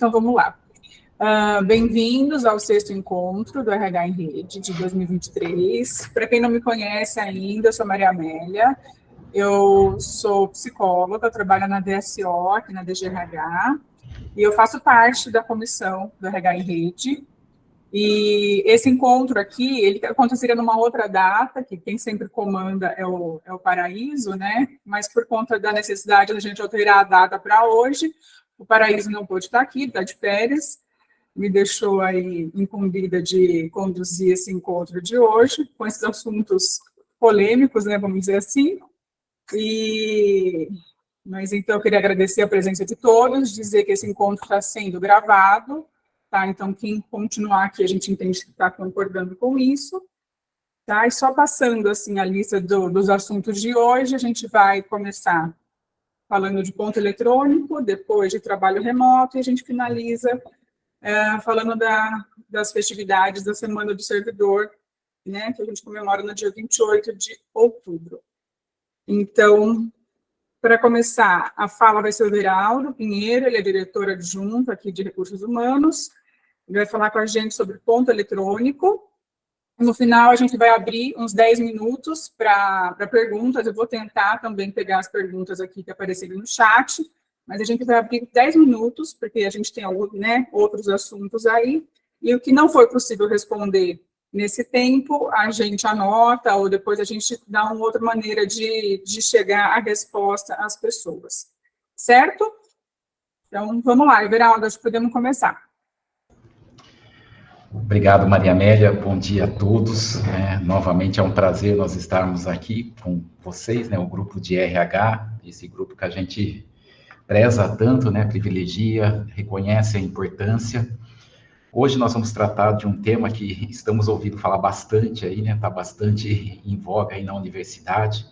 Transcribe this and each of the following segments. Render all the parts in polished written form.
Então, vamos lá. Bem-vindos ao sexto encontro do RH em Rede de 2023. Para quem não me conhece ainda, eu sou Maria Amélia, eu sou psicóloga, trabalho na DSO, aqui na DGRH, e eu faço parte da comissão do RH em Rede. E esse encontro aqui, ele aconteceria numa outra data, que quem sempre comanda é o Paraíso, né? Mas por conta da necessidade da gente alterar a data para hoje, o Paraíso não pôde estar aqui, está de férias, me deixou aí incumbida de conduzir esse encontro de hoje, com esses assuntos polêmicos, né, vamos dizer assim. Mas então eu queria agradecer a presença de todos, dizer que esse encontro está sendo gravado, tá? Então quem continuar aqui, a gente entende que está concordando com isso, tá? E só passando assim a lista dos assuntos de hoje, a gente vai começar falando de ponto eletrônico, depois de trabalho remoto, e a gente finaliza falando das festividades da Semana do Servidor, né, que a gente comemora no dia 28 de outubro. Então, para começar, a fala vai ser o Veraldo Pinheiro, ele é diretor adjunto aqui de Recursos Humanos, ele vai falar com a gente sobre ponto eletrônico. No final, a gente vai abrir uns 10 minutos para perguntas, eu vou tentar também pegar as perguntas aqui que apareceram no chat, mas a gente vai abrir 10 minutos, porque a gente tem, né, outros assuntos aí, e o que não foi possível responder nesse tempo, a gente anota, ou depois a gente dá uma outra maneira de chegar à resposta às pessoas. Certo? Então, vamos lá, Everaldo, acho que podemos começar. Obrigado, Maria Amélia. Bom dia a todos. Novamente é um prazer nós estarmos aqui com vocês, né, o grupo de RH, esse grupo que a gente preza tanto, né, privilegia, reconhece a importância. Hoje nós vamos tratar de um tema que estamos ouvindo falar bastante aí, né, está bastante em voga aí na universidade.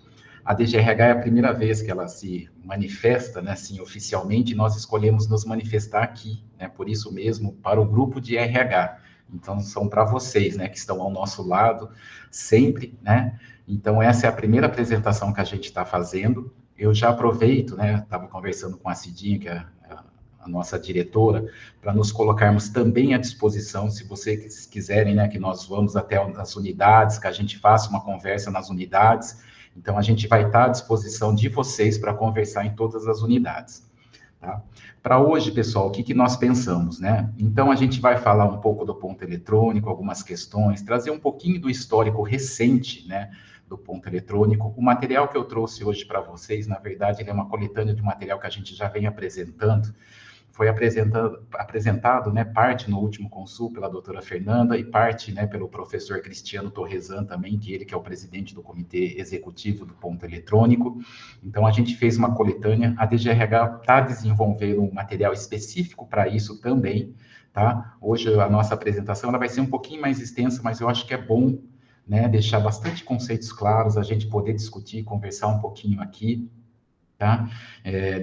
A DGRH é a primeira vez que ela se manifesta, né, assim, oficialmente, e nós escolhemos nos manifestar aqui, né, por isso mesmo, para o grupo de RH. Então, são para vocês, né, que estão ao nosso lado sempre, né? Então, essa é a primeira apresentação que a gente está fazendo. Eu já aproveito, né, estava conversando com a Cidinha, que é a nossa diretora, para nos colocarmos também à disposição, se vocês quiserem, né, que nós vamos até as unidades, que a gente faça uma conversa nas unidades. Então, a gente vai estar à disposição de vocês para conversar em todas as unidades. Tá? Para hoje, pessoal, o que nós pensamos, né? Então, a gente vai falar um pouco do ponto eletrônico, algumas questões, trazer um pouquinho do histórico recente, né, do ponto eletrônico. O material que eu trouxe hoje para vocês, na verdade, ele é uma coletânea de material que a gente já vem apresentando. Foi apresentado, né, parte no último Consul pela doutora Fernanda e parte, né, pelo professor Cristiano Torresan também, que é o presidente do comitê executivo do ponto eletrônico. Então, a gente fez uma coletânea, a DGRH está desenvolvendo um material específico para isso também, tá? Hoje a nossa apresentação ela vai ser um pouquinho mais extensa, mas eu acho que é bom, né, deixar bastante conceitos claros, a gente poder discutir, conversar um pouquinho aqui, tá?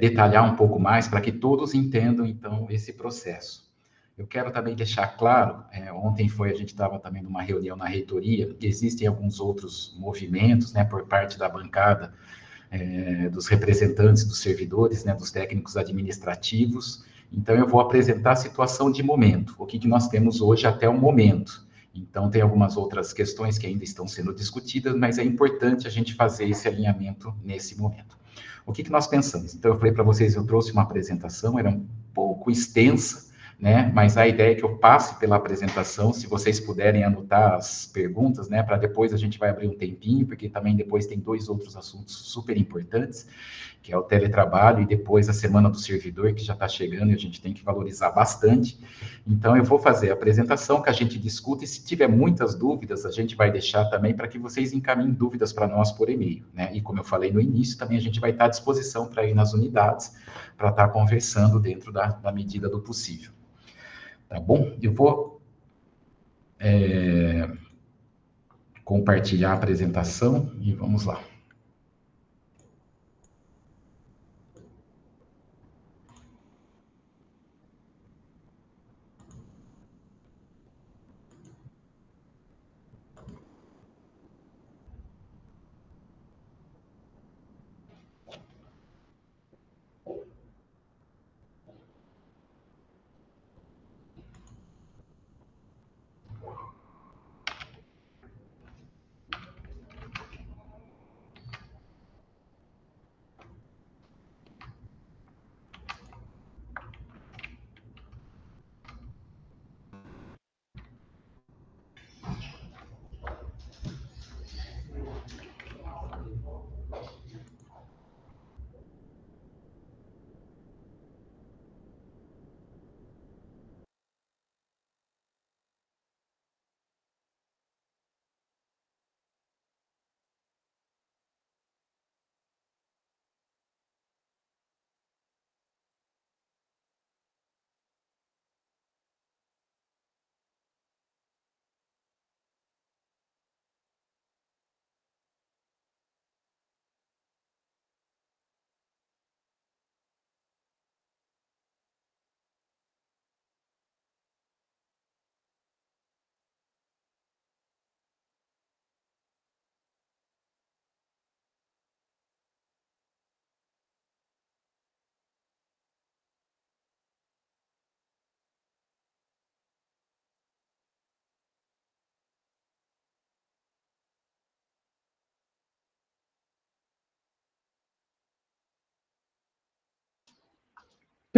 Detalhar um pouco mais para que todos entendam, então, esse processo. Eu quero também deixar claro, ontem a gente estava também numa reunião na reitoria, existem alguns outros movimentos, né, por parte da bancada, dos representantes dos servidores, né, dos técnicos administrativos. Então, eu vou apresentar a situação de momento, o que nós temos hoje até o momento. Então, tem algumas outras questões que ainda estão sendo discutidas, mas é importante a gente fazer esse alinhamento nesse momento. O que nós pensamos? Então, eu falei para vocês, eu trouxe uma apresentação, era um pouco extensa, né? Mas a ideia é que eu passe pela apresentação, se vocês puderem anotar as perguntas, né? Para depois a gente vai abrir um tempinho, porque também depois tem 2 outros assuntos super importantes, que é o teletrabalho e depois a Semana do Servidor, que já está chegando e a gente tem que valorizar bastante. Então, eu vou fazer a apresentação, que a gente discuta, e se tiver muitas dúvidas, a gente vai deixar também para que vocês encaminhem dúvidas para nós por e-mail, né? E como eu falei no início, também a gente vai estar à disposição para ir nas unidades, para estar conversando dentro da medida do possível. Tá bom? Eu vou compartilhar a apresentação e vamos lá.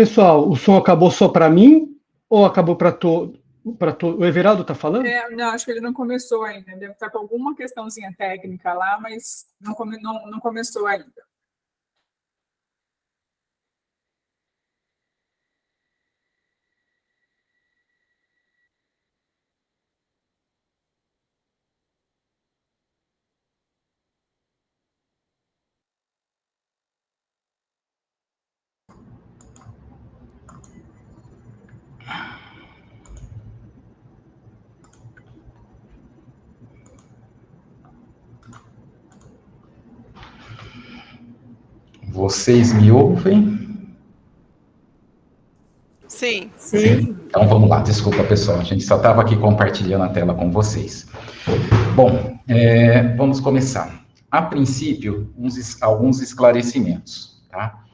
Pessoal, o som acabou só para mim ou acabou para todo? O Everaldo está falando? Não, acho que ele não começou ainda. Deve estar com alguma questãozinha técnica lá, mas não começou ainda. Vocês me ouvem? Sim. Sim. Então vamos lá, desculpa pessoal, a gente só estava aqui compartilhando a tela com vocês. Bom, vamos começar. A princípio, alguns esclarecimentos, tá?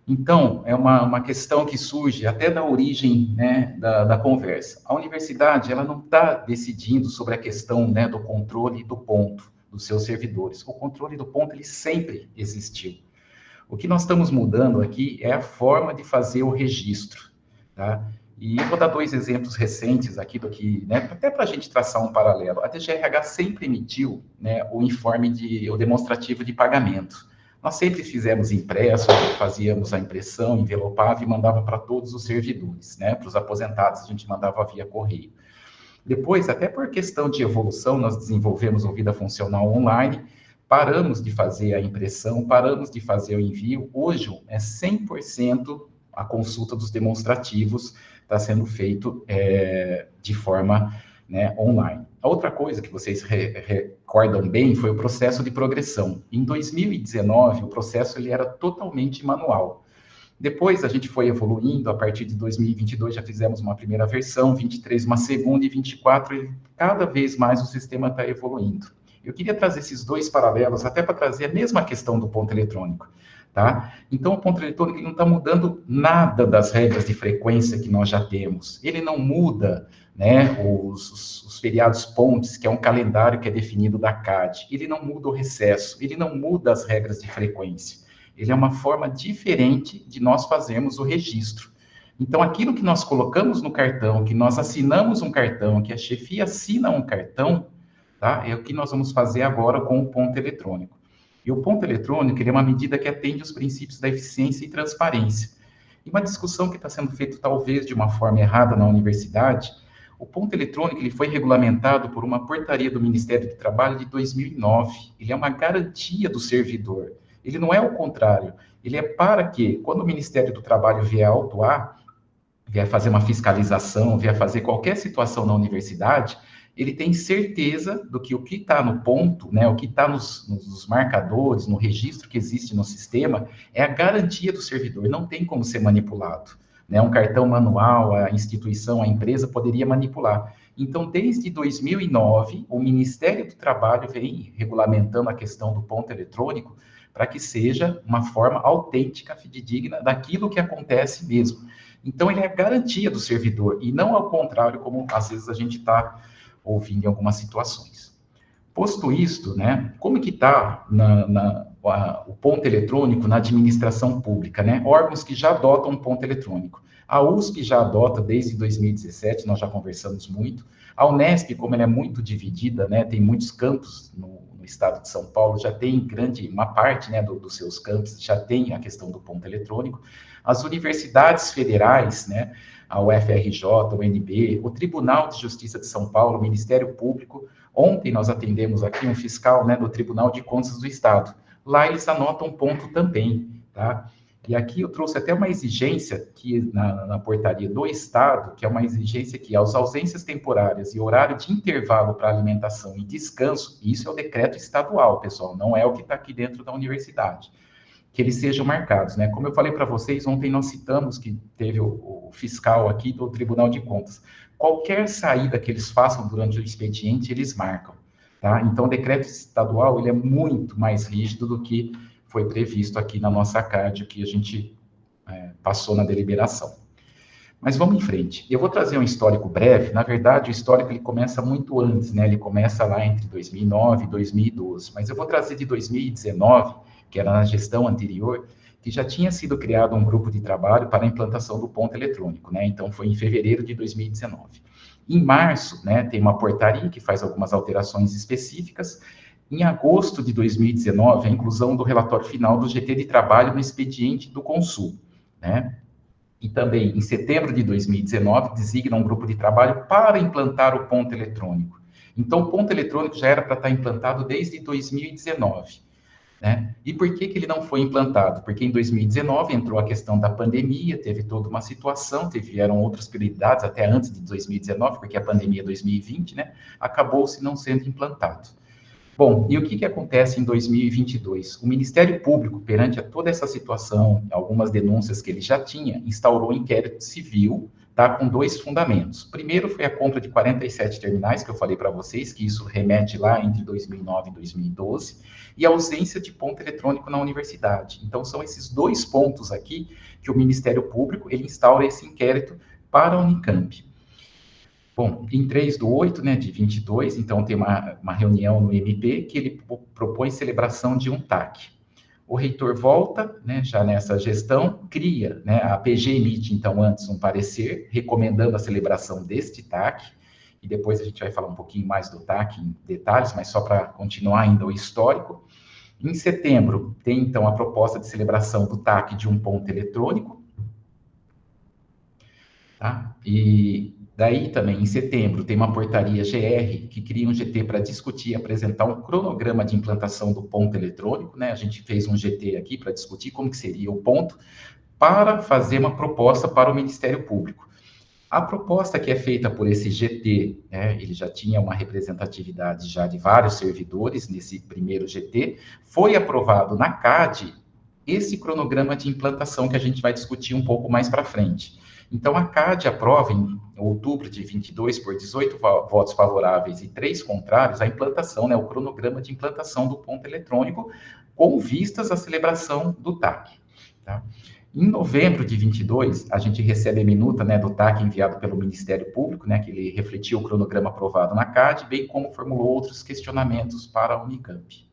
Então, é uma questão que surge até da origem, né, da conversa. A universidade, ela não está decidindo sobre a questão, né, do controle do ponto dos seus servidores. O controle do ponto, ele sempre existiu. O que nós estamos mudando aqui é a forma de fazer o registro, tá? E eu vou dar 2 exemplos recentes aqui do que, né, até para a gente traçar um paralelo. A DGRH sempre emitiu, né, o demonstrativo de pagamento. Nós sempre fizemos impresso, fazíamos a impressão, envelopava e mandava para todos os servidores, né, para os aposentados a gente mandava via correio. Depois, até por questão de evolução, nós desenvolvemos o Vida Funcional online, paramos de fazer a impressão, paramos de fazer o envio. Hoje é 100% a consulta dos demonstrativos está sendo feito de forma, né, online. A outra coisa que vocês recordam bem foi o processo de progressão. Em 2019, o processo ele era totalmente manual. Depois a gente foi evoluindo, a partir de 2022 já fizemos uma primeira versão, 23 uma segunda e 24, e cada vez mais o sistema está evoluindo. Eu queria trazer esses 2 paralelos, até para trazer a mesma questão do ponto eletrônico, tá? Então, o ponto eletrônico ele não está mudando nada das regras de frequência que nós já temos. Ele não muda, né, os feriados pontes, que é um calendário que é definido da CADE. Ele não muda o recesso, ele não muda as regras de frequência. Ele é uma forma diferente de nós fazermos o registro. Então, aquilo que nós colocamos no cartão, que nós assinamos um cartão, que a chefia assina um cartão, tá? É o que nós vamos fazer agora com o ponto eletrônico. E o ponto eletrônico ele é uma medida que atende os princípios da eficiência e transparência. E uma discussão que está sendo feita talvez de uma forma errada na universidade, o ponto eletrônico ele foi regulamentado por uma portaria do Ministério do Trabalho de 2009. Ele é uma garantia do servidor. Ele não é o contrário. Ele é para que, quando o Ministério do Trabalho vier autuar, vier fazer uma fiscalização, vier fazer qualquer situação na universidade, ele tem certeza do que o que está no ponto, né, o que está nos marcadores, no registro que existe no sistema, é a garantia do servidor, não tem como ser manipulado. Né? Um cartão manual, a instituição, a empresa poderia manipular. Então, desde 2009, o Ministério do Trabalho vem regulamentando a questão do ponto eletrônico para que seja uma forma autêntica, fidedigna daquilo que acontece mesmo. Então, ele é a garantia do servidor, e não ao contrário, como às vezes a gente está ouvindo em algumas situações. Posto isto, né, como que está o ponto eletrônico na administração pública, né? Órgãos que já adotam um ponto eletrônico. A USP já adota desde 2017, nós já conversamos muito. A Unesp, como ela é muito dividida, né, tem muitos campos no estado de São Paulo, já tem uma parte, né, dos seus campos, já tem a questão do ponto eletrônico. As universidades federais, né, a UFRJ, o UNB, o Tribunal de Justiça de São Paulo, o Ministério Público. Ontem nós atendemos aqui um fiscal, né, do Tribunal de Contas do Estado. Lá eles anotam ponto também, tá? E aqui eu trouxe até uma exigência que na portaria do Estado, que é uma exigência que as ausências temporárias e horário de intervalo para alimentação e descanso, isso é o decreto estadual, pessoal, não é o que está aqui dentro da universidade, que eles sejam marcados, né? Como eu falei para vocês, ontem nós citamos que teve o fiscal aqui do Tribunal de Contas. Qualquer saída que eles façam durante o expediente, eles marcam, tá? Então, o decreto estadual, ele é muito mais rígido do que foi previsto aqui na nossa CAD, que a gente passou na deliberação. Mas vamos em frente. Eu vou trazer um histórico breve. Na verdade, o histórico ele começa muito antes, né? Ele começa lá entre 2009 e 2012. Mas eu vou trazer de 2019, que era na gestão anterior, que já tinha sido criado um grupo de trabalho para a implantação do ponto eletrônico, né? Então, foi em fevereiro de 2019. Em março, né, tem uma portaria que faz algumas alterações específicas. Em agosto de 2019, a inclusão do relatório final do GT de trabalho no expediente do Consul, né? E também, em setembro de 2019, designa um grupo de trabalho para implantar o ponto eletrônico. Então, o ponto eletrônico já era para estar implantado desde 2019. Né? E por que ele não foi implantado? Porque em 2019 entrou a questão da pandemia, teve toda uma situação, vieram outras prioridades até antes de 2019, porque a pandemia é 2020, né? Acabou-se não sendo implantado. Bom, e o que acontece em 2022? O Ministério Público, perante toda essa situação, algumas denúncias que ele já tinha, instaurou um inquérito civil, tá, com 2 fundamentos. Primeiro foi a compra de 47 terminais, que eu falei para vocês, que isso remete lá entre 2009 e 2012, e a ausência de ponto eletrônico na universidade. Então, são esses 2 pontos aqui que o Ministério Público ele instaura esse inquérito para a Unicamp. Bom, em 3/8, né, de 22, então tem uma reunião no MP que ele propõe celebração de um TAC. O reitor volta, né, já nessa gestão, cria, né, a PG emite, então, antes um parecer, recomendando a celebração deste TAC, e depois a gente vai falar um pouquinho mais do TAC em detalhes, mas só para continuar ainda o histórico. Em setembro, tem, então, a proposta de celebração do TAC de um ponto eletrônico, tá? E daí também, em setembro, tem uma portaria GR que cria um GT para discutir e apresentar um cronograma de implantação do ponto eletrônico, né? A gente fez um GT aqui para discutir como que seria o ponto, para fazer uma proposta para o Ministério Público. A proposta que é feita por esse GT, né, ele já tinha uma representatividade já de vários servidores nesse primeiro GT, foi aprovado na CAD esse cronograma de implantação que a gente vai discutir um pouco mais para frente. Então, a CAD aprova, em outubro de 22, por 18 votos favoráveis e 3 contrários, a implantação, né, o cronograma de implantação do ponto eletrônico, com vistas à celebração do TAC. Tá? Em novembro de 22, a gente recebe a minuta, né, do TAC enviado pelo Ministério Público, né, que ele refletiu o cronograma aprovado na CAD, bem como formulou outros questionamentos para a Unicamp.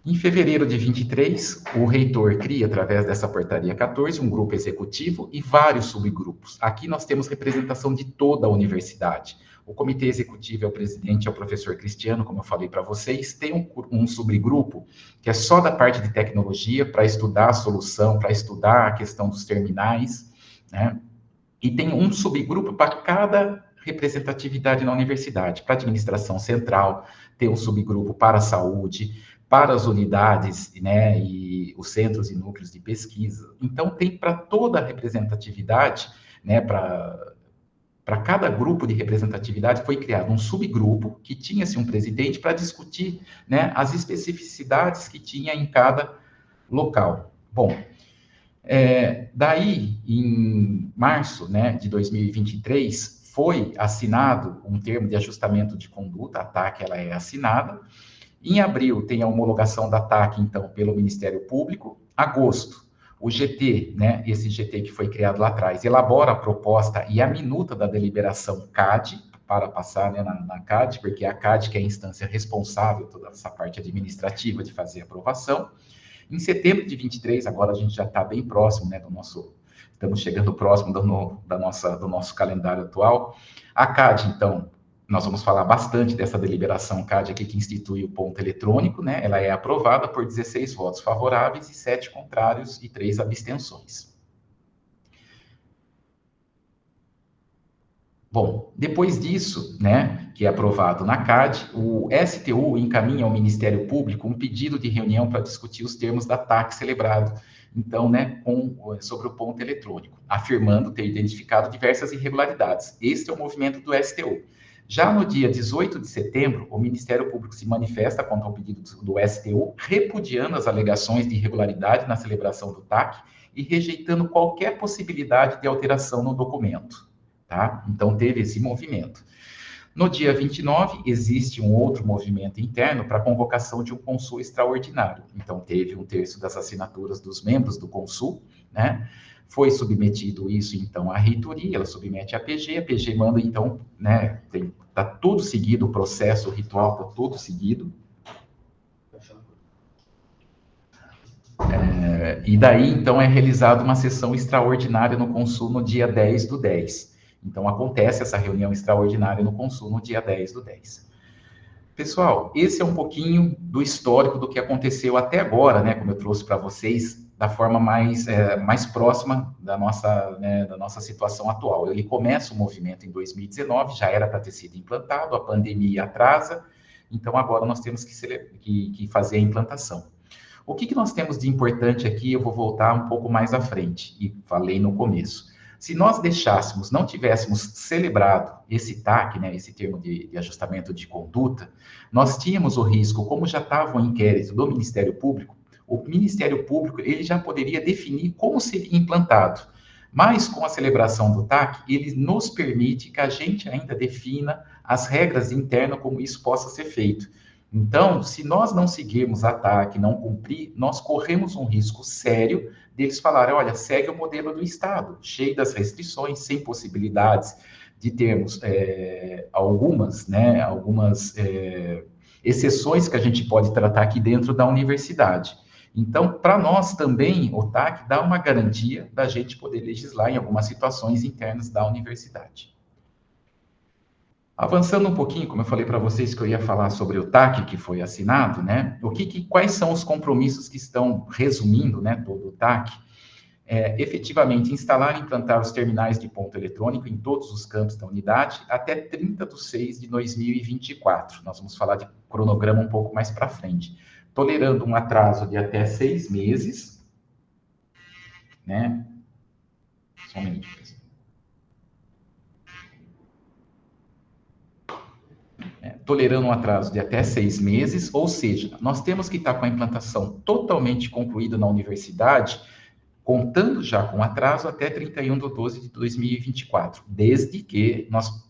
Em fevereiro de 23, o reitor cria, através dessa portaria 14, um grupo executivo e vários subgrupos. Aqui nós temos representação de toda a universidade. O comitê executivo é o presidente, é o professor Cristiano, como eu falei para vocês. Tem um subgrupo que é só da parte de tecnologia, para estudar a solução, para estudar a questão dos terminais, né? E tem um subgrupo para cada representatividade na universidade. Para a administração central, tem um subgrupo para a saúde, para as unidades, né, e os centros e núcleos de pesquisa. Então, tem para toda a representatividade, né, para cada grupo de representatividade, foi criado um subgrupo que tinha-se um presidente para discutir, né, as especificidades que tinha em cada local. Bom, daí, em março, né, de 2023, foi assinado um termo de ajustamento de conduta, a TAC ela é assinada. Em abril, tem a homologação da TAC, então, pelo Ministério Público. Agosto, o GT, né, esse GT que foi criado lá atrás, elabora a proposta e a minuta da deliberação CAD, para passar, né, na CAD, porque é a CAD que é a instância responsável, toda essa parte administrativa de fazer a aprovação. Em setembro de 23, agora a gente já está bem próximo, né, estamos chegando próximo do nosso calendário atual. A CAD, então, nós vamos falar bastante dessa deliberação CAD aqui, que institui o ponto eletrônico, né? Ela é aprovada por 16 votos favoráveis e 7 contrários e 3 abstenções. Bom, depois disso, né, que é aprovado na CAD, o STU encaminha ao Ministério Público um pedido de reunião para discutir os termos da TAC celebrado, então, né, sobre o ponto eletrônico, afirmando ter identificado diversas irregularidades. Este é o movimento do STU. Já no dia 18 de setembro, o Ministério Público se manifesta contra o pedido do STU, repudiando as alegações de irregularidade na celebração do TAC e rejeitando qualquer possibilidade de alteração no documento. Tá? Então, teve esse movimento. No dia 29, existe um outro movimento interno para a convocação de um consul extraordinário. Então, teve 1/3 das assinaturas dos membros do consul, né? Foi submetido isso, então, à reitoria, ela submete à PG, a PG manda, então, né, está tudo seguido, o processo, o ritual está tudo seguido. E daí, então, é realizada uma sessão extraordinária no Consul no dia 10/10. Então, acontece essa reunião extraordinária no Consul no dia 10/10. Pessoal, esse é um pouquinho do histórico do que aconteceu até agora, né, como eu trouxe para vocês, da forma mais próxima da nossa situação atual. Ele começa o movimento em 2019, já era para ter sido implantado, a pandemia atrasa, então agora nós temos que fazer a implantação. O que nós temos de importante aqui, eu vou voltar um pouco mais à frente, e falei no começo. Se nós não tivéssemos celebrado esse TAC, né, esse termo de ajustamento de conduta, nós tínhamos o risco, como já estava o inquérito do Ministério Público, o Ministério Público ele já poderia definir como seria implantado. Mas com a celebração do TAC, ele nos permite que a gente ainda defina as regras internas como isso possa ser feito. Então, se nós não seguirmos a TAC, não cumprir, nós corremos um risco sério deles falarem, olha, segue o modelo do Estado, cheio das restrições, sem possibilidades de termos algumas exceções que a gente pode tratar aqui dentro da universidade. Então, para nós também, o TAC dá uma garantia da gente poder legislar em algumas situações internas da universidade. Avançando um pouquinho, como eu falei para vocês que eu ia falar sobre o TAC que foi assinado, né? Quais são os compromissos que estão resumindo, né, todo o TAC? Efetivamente, instalar e implantar os terminais de ponto eletrônico em todos os campos da unidade até 30/6/2024. Nós vamos falar de cronograma um pouco mais para frente. Tolerando um atraso de até 6 meses, né? Só um minuto, pessoal. Tolerando um atraso de até 6 meses, ou seja, nós temos que estar com a implantação totalmente concluída na universidade, contando já com atraso até 31/12/2024, desde que nós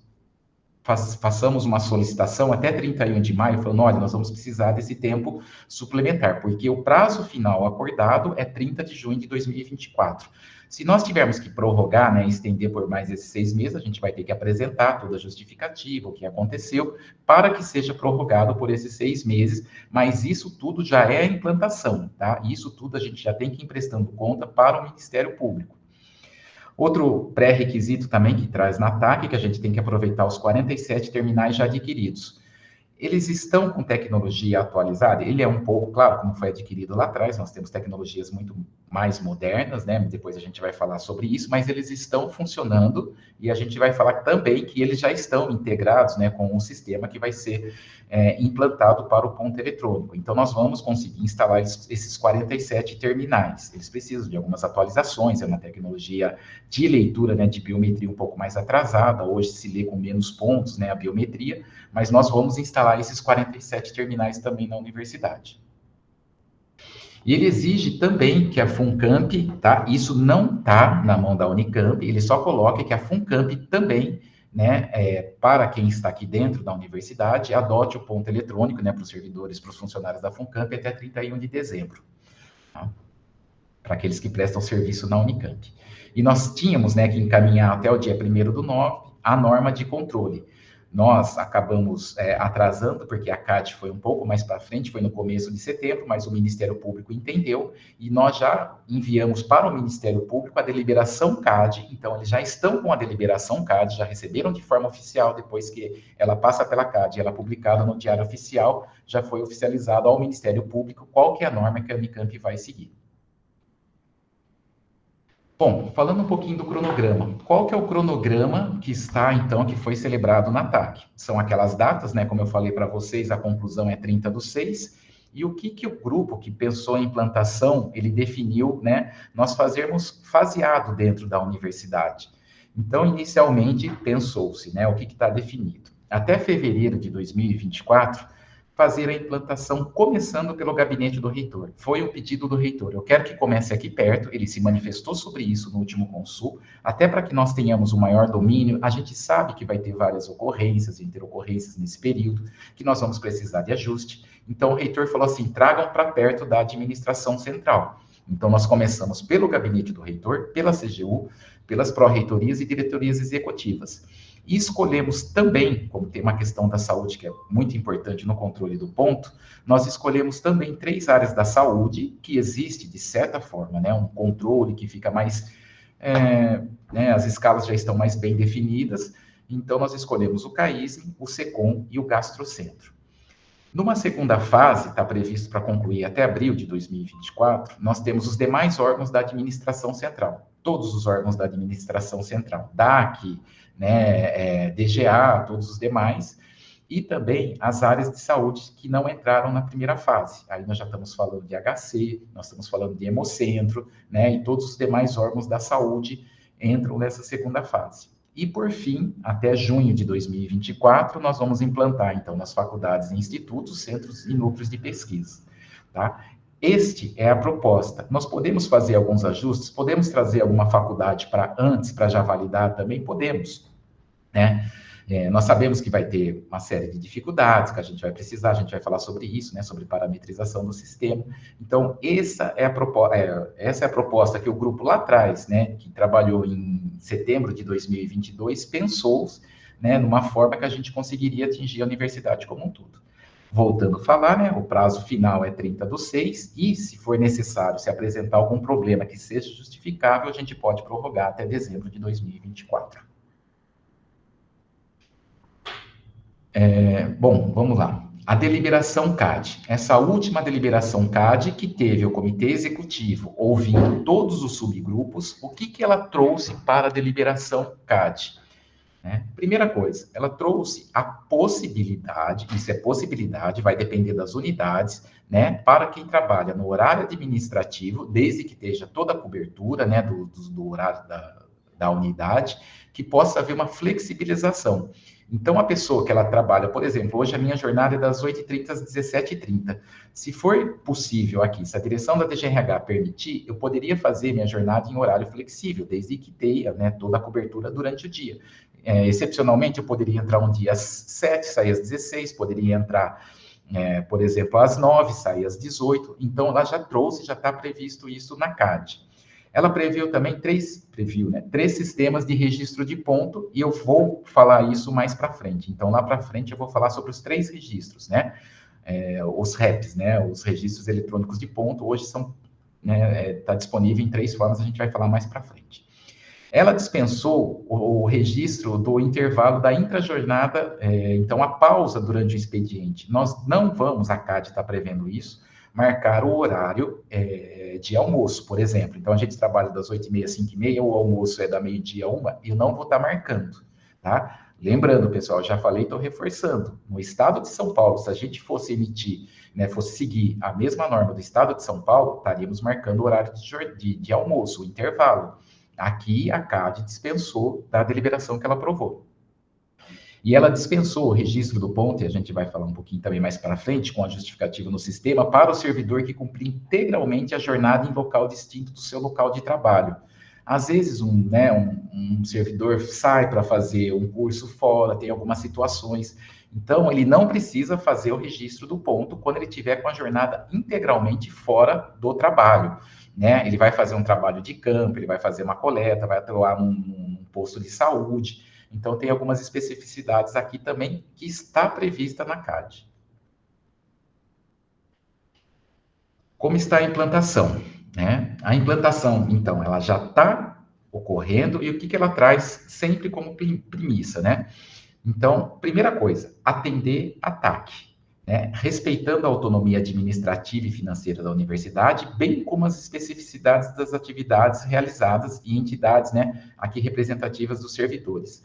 façamos uma solicitação até 31 de maio, falando, olha, nós vamos precisar desse tempo suplementar, porque o prazo final acordado é 30 de junho de 2024. Se nós tivermos que prorrogar, né, estender por mais esses 6 meses, a gente vai ter que apresentar toda a justificativa, o que aconteceu, para que seja prorrogado por esses 6 meses, mas isso tudo já é a implantação, tá? Isso tudo a gente já tem que ir prestando conta para o Ministério Público. Outro pré-requisito também que traz na TAC, que a gente tem que aproveitar os 47 terminais já adquiridos. Eles estão com tecnologia atualizada? Ele é um pouco, claro, como foi adquirido lá atrás, nós temos tecnologias muito mais modernas, né? Depois a gente vai falar sobre isso, mas eles estão funcionando e a gente vai falar também que eles já estão integrados, né, com um sistema que vai ser implantado para o ponto eletrônico. Então, nós vamos conseguir instalar esses 47 terminais. Eles precisam de algumas atualizações, é uma tecnologia de leitura, né, de biometria um pouco mais atrasada, hoje se lê com menos pontos, né, a biometria, mas nós vamos instalar esses 47 terminais também na universidade. E ele exige também que a FUNCAMP, tá? Isso não está na mão da Unicamp, ele só coloca que a FUNCAMP também, né, para quem está aqui dentro da universidade, adote o ponto eletrônico, né, para os servidores, para os funcionários da FUNCAMP até 31 de dezembro, tá? Para aqueles que prestam serviço na Unicamp. E nós tínhamos, né, que encaminhar até o dia 1º/9 a norma de controle. Nós acabamos atrasando, porque a CAD foi um pouco mais para frente, foi no começo de setembro, mas o Ministério Público entendeu, e nós já enviamos para o Ministério Público a deliberação CAD, então eles já estão com a deliberação CAD, já receberam de forma oficial, depois que ela passa pela CAD, ela é publicada no Diário Oficial, já foi oficializado ao Ministério Público qual que é a norma que a Unicamp vai seguir. Bom, falando um pouquinho do cronograma. Qual que é o cronograma que está, então, que foi celebrado na TAC? São aquelas datas, né? Como eu falei para vocês, a conclusão é 30/6. E o que o grupo que pensou em implantação, ele definiu, né? Nós fazermos faseado dentro da universidade. Então, inicialmente, pensou-se, né? O que está definido? Até fevereiro de 2024, fazer a implantação começando pelo gabinete do reitor. Foi o pedido do reitor. Eu quero que comece aqui perto, ele se manifestou sobre isso no último Consul, até para que nós tenhamos um maior domínio. A gente sabe que vai ter várias ocorrências, interocorrências nesse período, que nós vamos precisar de ajuste. Então, o reitor falou assim, tragam para perto da administração central. Então, nós começamos pelo gabinete do reitor, pela CGU, pelas pró-reitorias e diretorias executivas. E escolhemos também, como tem uma questão da saúde que é muito importante no controle do ponto, nós escolhemos também 3 áreas da saúde que existe, de certa forma, né, um controle que fica mais... né, as escalas já estão mais bem definidas, então nós escolhemos o CAISM, o SECOM e o Gastrocentro. Numa segunda fase, está previsto para concluir até abril de 2024, nós temos os demais órgãos da administração central, todos os órgãos da administração central, DAC, né, DGA, todos os demais, e também as áreas de saúde que não entraram na primeira fase. Aí nós já estamos falando de HC, nós estamos falando de Hemocentro, né, e todos os demais órgãos da saúde entram nessa segunda fase. E, por fim, até junho de 2024, nós vamos implantar, então, nas faculdades, institutos, centros e núcleos de pesquisa, tá? Este é a proposta. Nós podemos fazer alguns ajustes, podemos trazer alguma faculdade para antes, para já validar também? Podemos, né? Nós sabemos que vai ter uma série de dificuldades que a gente vai precisar, a gente vai falar sobre isso, né, sobre parametrização do sistema. Então, essa é a proposta que o grupo lá atrás, né, que trabalhou em setembro de 2022, pensou, né, numa forma que a gente conseguiria atingir a universidade como um todo. Voltando a falar, né, o prazo final é 30/6, e se for necessário se apresentar algum problema que seja justificável, a gente pode prorrogar até dezembro de 2024. Bom, vamos lá. A deliberação CAD. Essa última deliberação CAD que teve o comitê executivo ouvindo todos os subgrupos, o que ela trouxe para a deliberação CAD? Primeira coisa, ela trouxe a possibilidade, isso é possibilidade, vai depender das unidades, né, para quem trabalha no horário administrativo, desde que esteja toda a cobertura, né, do horário da unidade, que possa haver uma flexibilização. Então, a pessoa que ela trabalha, por exemplo, hoje a minha jornada é das 8h30 às 17h30. Se for possível aqui, se a direção da DGRH permitir, eu poderia fazer minha jornada em horário flexível, desde que tenha, né, toda a cobertura durante o dia. Excepcionalmente, eu poderia entrar um dia às 7, sair às 16, poderia entrar, por exemplo, às 9, sair às 18. Então, ela já trouxe, já está previsto isso na CAD. Ela previu também 3 sistemas de registro de ponto, e eu vou falar isso mais para frente. Então, lá para frente, eu vou falar sobre os 3 registros, né? Os REPs, né? Os registros eletrônicos de ponto, hoje são, né, tá disponível em 3 formas, a gente vai falar mais para frente. Ela dispensou o registro do intervalo da intrajornada, então a pausa durante o expediente. Nós não vamos, a CAD está prevendo isso, marcar o horário de almoço, por exemplo. Então, a gente trabalha das 8h30 às 5h30, o almoço é da meio-dia a 1h, eu não vou estar marcando, tá? Lembrando, pessoal, já falei, estou reforçando. No estado de São Paulo, se a gente fosse emitir, né, fosse seguir a mesma norma do estado de São Paulo, estaríamos marcando o horário de almoço, o intervalo. Aqui, a CAD dispensou da deliberação que ela aprovou. E ela dispensou o registro do ponto, e a gente vai falar um pouquinho também mais para frente, com a justificativa no sistema, para o servidor que cumprir integralmente a jornada em local distinto do seu local de trabalho. Às vezes, um servidor sai para fazer um curso fora, tem algumas situações. Então, ele não precisa fazer o registro do ponto quando ele estiver com a jornada integralmente fora do trabalho, né? Ele vai fazer um trabalho de campo, ele vai fazer uma coleta, vai atuar num posto de saúde. Então, tem algumas especificidades aqui também que está prevista na CAD. Como está a implantação, né? A implantação, então, ela já está ocorrendo, e o que ela traz sempre como premissa, né? Então, primeira coisa, atender a TAC, né? Respeitando a autonomia administrativa e financeira da universidade, bem como as especificidades das atividades realizadas e entidades, né, aqui representativas dos servidores.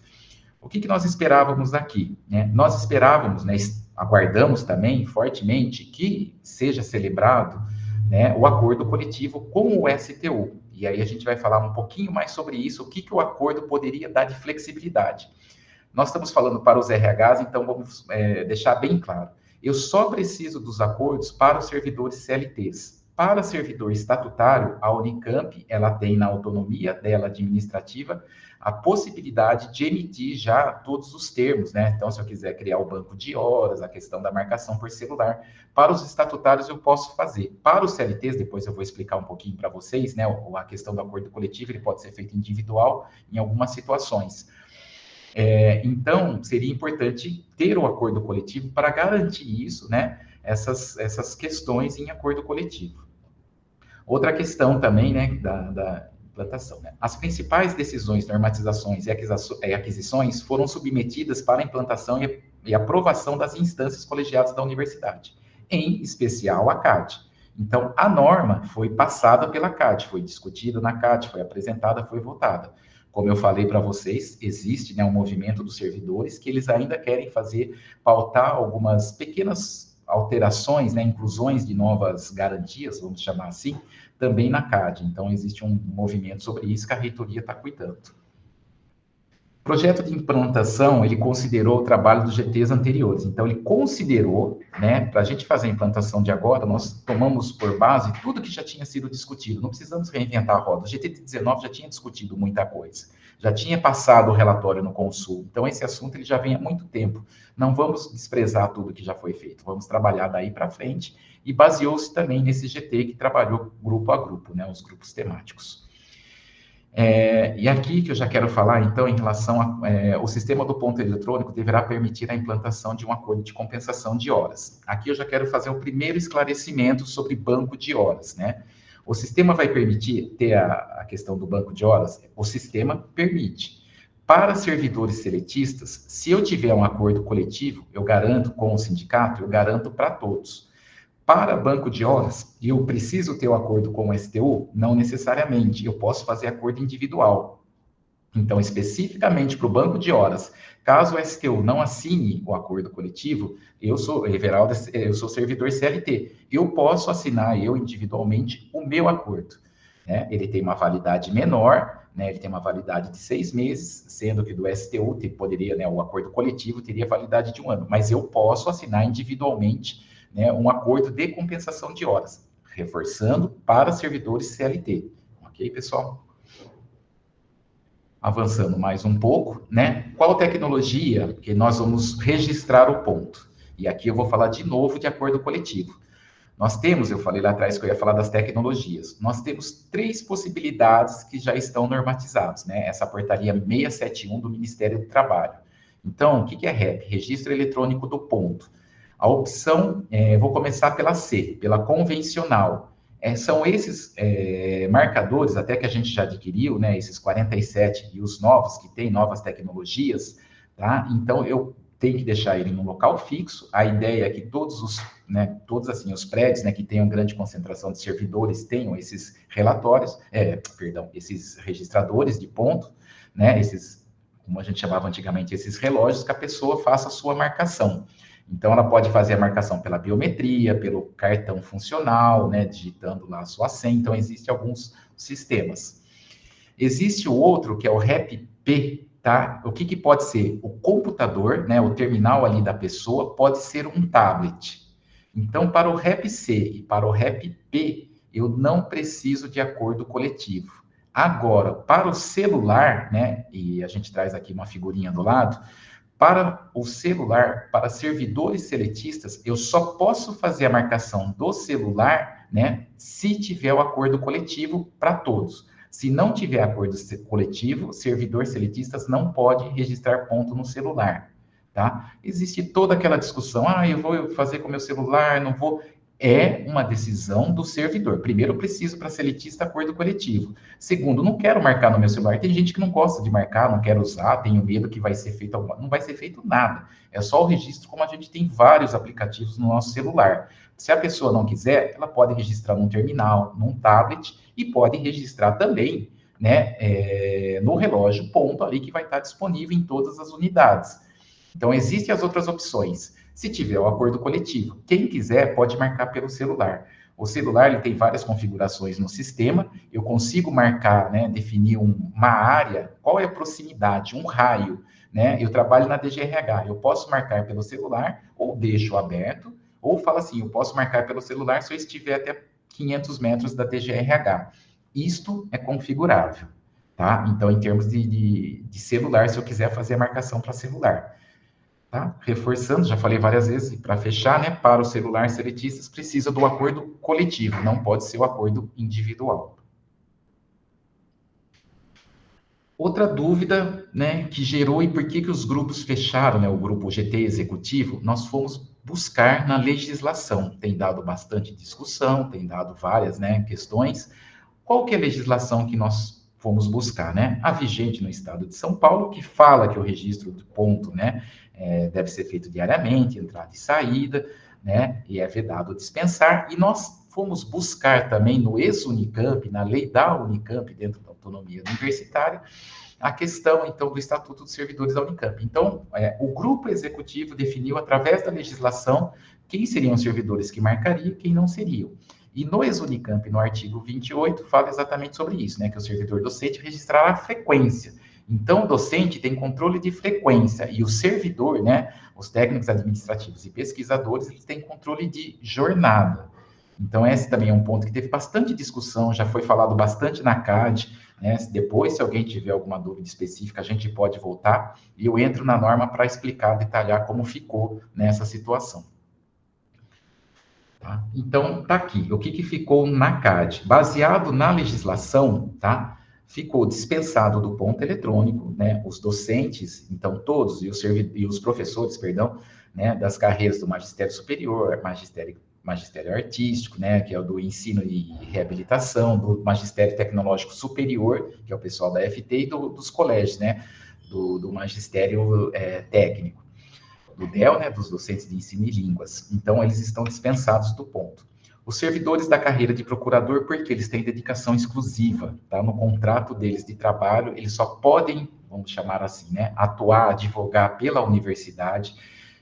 O que nós esperávamos aqui, né? Nós esperávamos, né, aguardamos também fortemente que seja celebrado, né, o acordo coletivo com o STU. E aí a gente vai falar um pouquinho mais sobre isso, o que o acordo poderia dar de flexibilidade. Nós estamos falando para os RHs, então vamos deixar bem claro. Eu só preciso dos acordos para os servidores CLTs. Para servidor estatutário, a Unicamp, ela tem na autonomia dela administrativa a possibilidade de emitir já todos os termos, né? Então, se eu quiser criar o banco de horas, a questão da marcação por celular, para os estatutários eu posso fazer. Para os CLTs, depois eu vou explicar um pouquinho para vocês, né? A questão do acordo coletivo, ele pode ser feito individual em algumas situações. Então, seria importante ter o acordo coletivo para garantir isso, né? Essas questões em acordo coletivo. Outra questão também, né, da implantação, né? As principais decisões, normatizações e aquisições foram submetidas para a implantação e aprovação das instâncias colegiadas da universidade, em especial a CAD. Então, a norma foi passada pela CAD, foi discutida na CAD, foi apresentada, foi votada. Como eu falei para vocês, existe, né, um movimento dos servidores que eles ainda querem pautar algumas pequenas alterações, né, inclusões de novas garantias, vamos chamar assim, também na CAD. Então, existe um movimento sobre isso que a reitoria está cuidando. O projeto de implantação, ele considerou o trabalho dos GTs anteriores. Então, ele considerou, né, para a gente fazer a implantação de agora, nós tomamos por base tudo que já tinha sido discutido. Não precisamos reinventar a roda. O GT de 19 já tinha discutido muita coisa. Já tinha passado o relatório no Consul. Então, esse assunto ele já vem há muito tempo. Não vamos desprezar tudo que já foi feito. Vamos trabalhar daí para frente. E baseou-se também nesse GT que trabalhou grupo a grupo, né, os grupos temáticos. E aqui que eu já quero falar, então, em relação ao sistema do ponto eletrônico deverá permitir a implantação de um acordo de compensação de horas. Aqui eu já quero fazer o primeiro esclarecimento sobre banco de horas, né? O sistema vai permitir ter a questão do banco de horas? O sistema permite. Para servidores seletistas, se eu tiver um acordo coletivo, eu garanto com o sindicato, eu garanto para todos. Para banco de horas, eu preciso ter o acordo com o STU? Não necessariamente, eu posso fazer acordo individual. Então, especificamente para o banco de horas, caso o STU não assine o acordo coletivo, eu sou, Everaldo, eu sou servidor CLT, eu posso assinar eu individualmente o meu acordo, né? Ele tem uma validade menor, né? Ele tem uma validade de 6 meses, sendo que do STU poderia, né, o acordo coletivo teria validade de 1 ano, mas eu posso assinar individualmente, né, um acordo de compensação de horas, reforçando para servidores CLT. Ok, pessoal? Avançando mais um pouco, né? Qual tecnologia que nós vamos registrar o ponto? E aqui eu vou falar de novo de acordo coletivo. Nós temos, eu falei lá atrás que eu ia falar das tecnologias, nós temos 3 possibilidades que já estão normatizadas, né? Essa portaria 671 do Ministério do Trabalho. Então, o que é REP? Registro Eletrônico do Ponto. A opção, vou começar pela C, pela convencional. São esses marcadores, até que a gente já adquiriu, né, esses 47 e os novos, que têm novas tecnologias, tá? Então, eu tenho que deixar ele no local fixo. A ideia é que todos assim, os prédios, né, que tenham grande concentração de servidores tenham esses relatórios, esses registradores de ponto, né, esses, como a gente chamava antigamente, esses relógios, que a pessoa faça a sua marcação. Então, ela pode fazer a marcação pela biometria, pelo cartão funcional, né, digitando lá a sua senha. Então, existem alguns sistemas. Existe o outro, que é o REP-P, tá? O que pode ser? O computador, né, o terminal ali da pessoa, pode ser um tablet. Então, para o REP-C e para o REP-P, eu não preciso de acordo coletivo. Agora, para o celular, né, e a gente traz aqui uma figurinha do lado, para o celular, para servidores seletistas, eu só posso fazer a marcação do celular, né, se tiver o acordo coletivo para todos. Se não tiver acordo coletivo, servidor seletistas não pode registrar ponto no celular, tá? Existe toda aquela discussão, eu vou fazer com o meu celular, não vou... É uma decisão do servidor. Primeiro, eu preciso para seletista acordo coletivo. Segundo, não quero marcar no meu celular. Tem gente que não gosta de marcar, não quer usar, tenho medo que vai ser feito alguma... Não vai ser feito nada. É só o registro, como a gente tem vários aplicativos no nosso celular. Se a pessoa não quiser, ela pode registrar num terminal, num tablet, e pode registrar também, né, no relógio ponto ali que vai estar disponível em todas as unidades. Então, existem as outras opções. Se tiver o acordo coletivo, quem quiser pode marcar pelo celular. O celular ele tem várias configurações no sistema, eu consigo marcar, né, definir uma área, qual é a proximidade, um raio, né? Eu trabalho na DGRH, eu posso marcar pelo celular, ou deixo aberto, ou falo assim, eu posso marcar pelo celular se eu estiver até 500 metros da DGRH. Isto é configurável, tá? Então, em termos de celular, se eu quiser fazer a marcação para celular. Tá? Reforçando, já falei várias vezes, para fechar, né, para o celular seletistas precisa do acordo coletivo, não pode ser o acordo individual. Outra dúvida, né, que gerou e por que que os grupos fecharam, né, o grupo GT executivo, nós fomos buscar na legislação. Tem dado bastante discussão, tem dado várias, né, questões. Qual que é a legislação que nós fomos buscar, né? A vigente no estado de São Paulo, que fala que o registro do ponto, né, deve ser feito diariamente, entrada e saída, né, e é vedado dispensar. E nós fomos buscar também no ex-Unicamp, na lei da Unicamp, dentro da autonomia universitária, a questão, então, do Estatuto dos Servidores da Unicamp. Então, o grupo executivo definiu, através da legislação, quem seriam os servidores que marcariam e quem não seriam. E no ex-Unicamp, no artigo 28, fala exatamente sobre isso, né? Que o servidor docente registrará a frequência. Então, o docente tem controle de frequência e o servidor, né? Os técnicos administrativos e pesquisadores, eles têm controle de jornada. Então, esse também é um ponto que teve bastante discussão, já foi falado bastante na CAD, né? Depois, se alguém tiver alguma dúvida específica, a gente pode voltar e eu entro na norma para explicar, detalhar como ficou nessa situação. Tá? Então, tá aqui. O que ficou na CAD? Baseado na legislação, tá? Ficou dispensado do ponto eletrônico, né? Os docentes, então todos, e os professores, perdão, né? Das carreiras do magistério superior, magistério artístico, né? Que é o do ensino e reabilitação, do magistério tecnológico superior, que é o pessoal da FT, e dos colégios, né? Do magistério técnico. Do DEL, né, dos docentes de ensino e línguas. Então, eles estão dispensados do ponto. Os servidores da carreira de procurador, porque eles têm dedicação exclusiva, tá? No contrato deles de trabalho, eles só podem, vamos chamar assim, né, atuar, advogar pela universidade,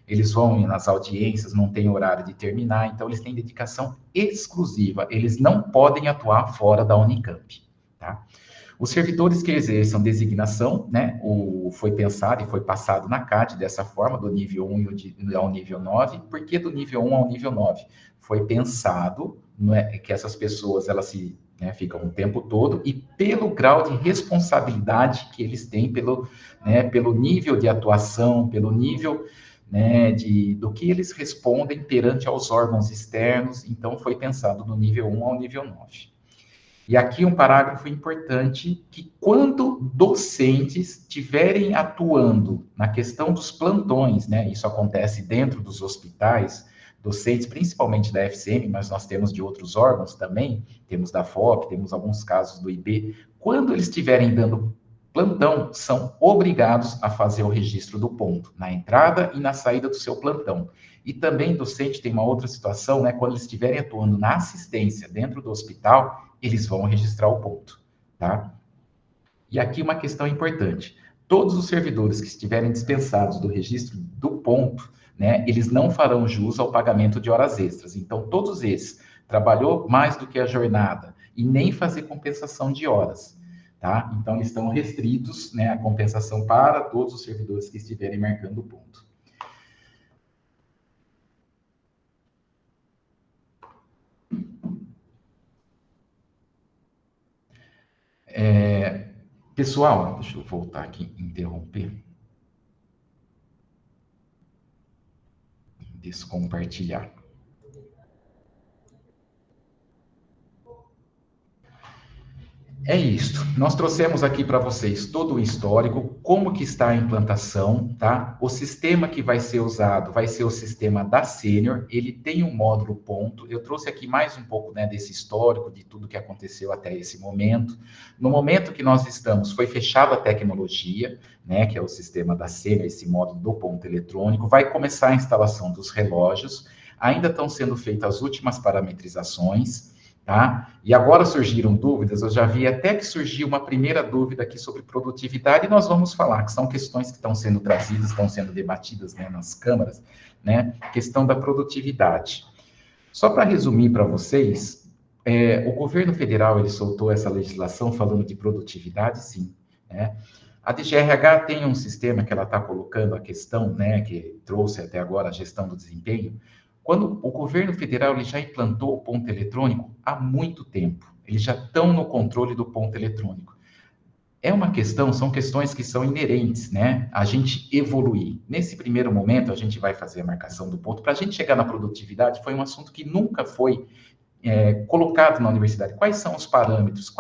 eles vão nas audiências, não tem horário de terminar, então eles têm dedicação exclusiva, eles não podem atuar fora da Unicamp, tá? Os servidores que exerçam designação, né, foi pensado e foi passado na CAD dessa forma, do nível 1 ao nível 9. Por que do nível 1 ao nível 9? Foi pensado, né, que essas pessoas elas ficam o tempo todo e pelo grau de responsabilidade que eles têm, pelo nível de atuação, pelo nível, né, do que eles respondem perante aos órgãos externos. Então, foi pensado do nível 1 ao nível 9. E aqui um parágrafo importante, que quando docentes estiverem atuando na questão dos plantões, né, isso acontece dentro dos hospitais, docentes, principalmente da FCM, mas nós temos de outros órgãos também, temos da FOP, temos alguns casos do IB, quando eles estiverem dando plantão, são obrigados a fazer o registro do ponto, na entrada e na saída do seu plantão. E também, docente, tem uma outra situação, né, quando eles estiverem atuando na assistência dentro do hospital, eles vão registrar o ponto, tá? E aqui uma questão importante. Todos os servidores que estiverem dispensados do registro do ponto, né, eles não farão jus ao pagamento de horas extras. Então, todos esses trabalhou mais do que a jornada e nem fazer compensação de horas, tá? Então, eles estão restritos, né, à compensação para todos os servidores que estiverem marcando o ponto. Pessoal, deixa eu voltar aqui, interromper. Descompartilhar. É isso. Nós trouxemos aqui para vocês todo o histórico, como que está a implantação, tá? O sistema que vai ser usado vai ser o sistema da Sênior, ele tem um módulo ponto. Eu trouxe aqui mais um pouco, né, desse histórico, de tudo que aconteceu até esse momento. No momento que nós estamos, foi fechada a tecnologia, né, que é o sistema da Sênior, esse módulo do ponto eletrônico. Vai começar a instalação dos relógios. Ainda estão sendo feitas as últimas parametrizações. Tá? E agora surgiram dúvidas, eu já vi até que surgiu uma primeira dúvida aqui sobre produtividade, e nós vamos falar, que são questões que estão sendo trazidas, estão sendo debatidas, né, nas câmaras, né, questão da produtividade. Só para resumir para vocês, o governo federal, ele soltou essa legislação falando de produtividade, sim, né? A DGRH tem um sistema que ela está colocando a questão, né, que trouxe até agora a gestão do desempenho. Quando o governo federal ele já implantou o ponto eletrônico há muito tempo, eles já estão no controle do ponto eletrônico. São questões que são inerentes, né? A gente evoluir. Nesse primeiro momento, a gente vai fazer a marcação do ponto. Para a gente chegar na produtividade, foi um assunto que nunca foi colocado na universidade. Quais são os parâmetros?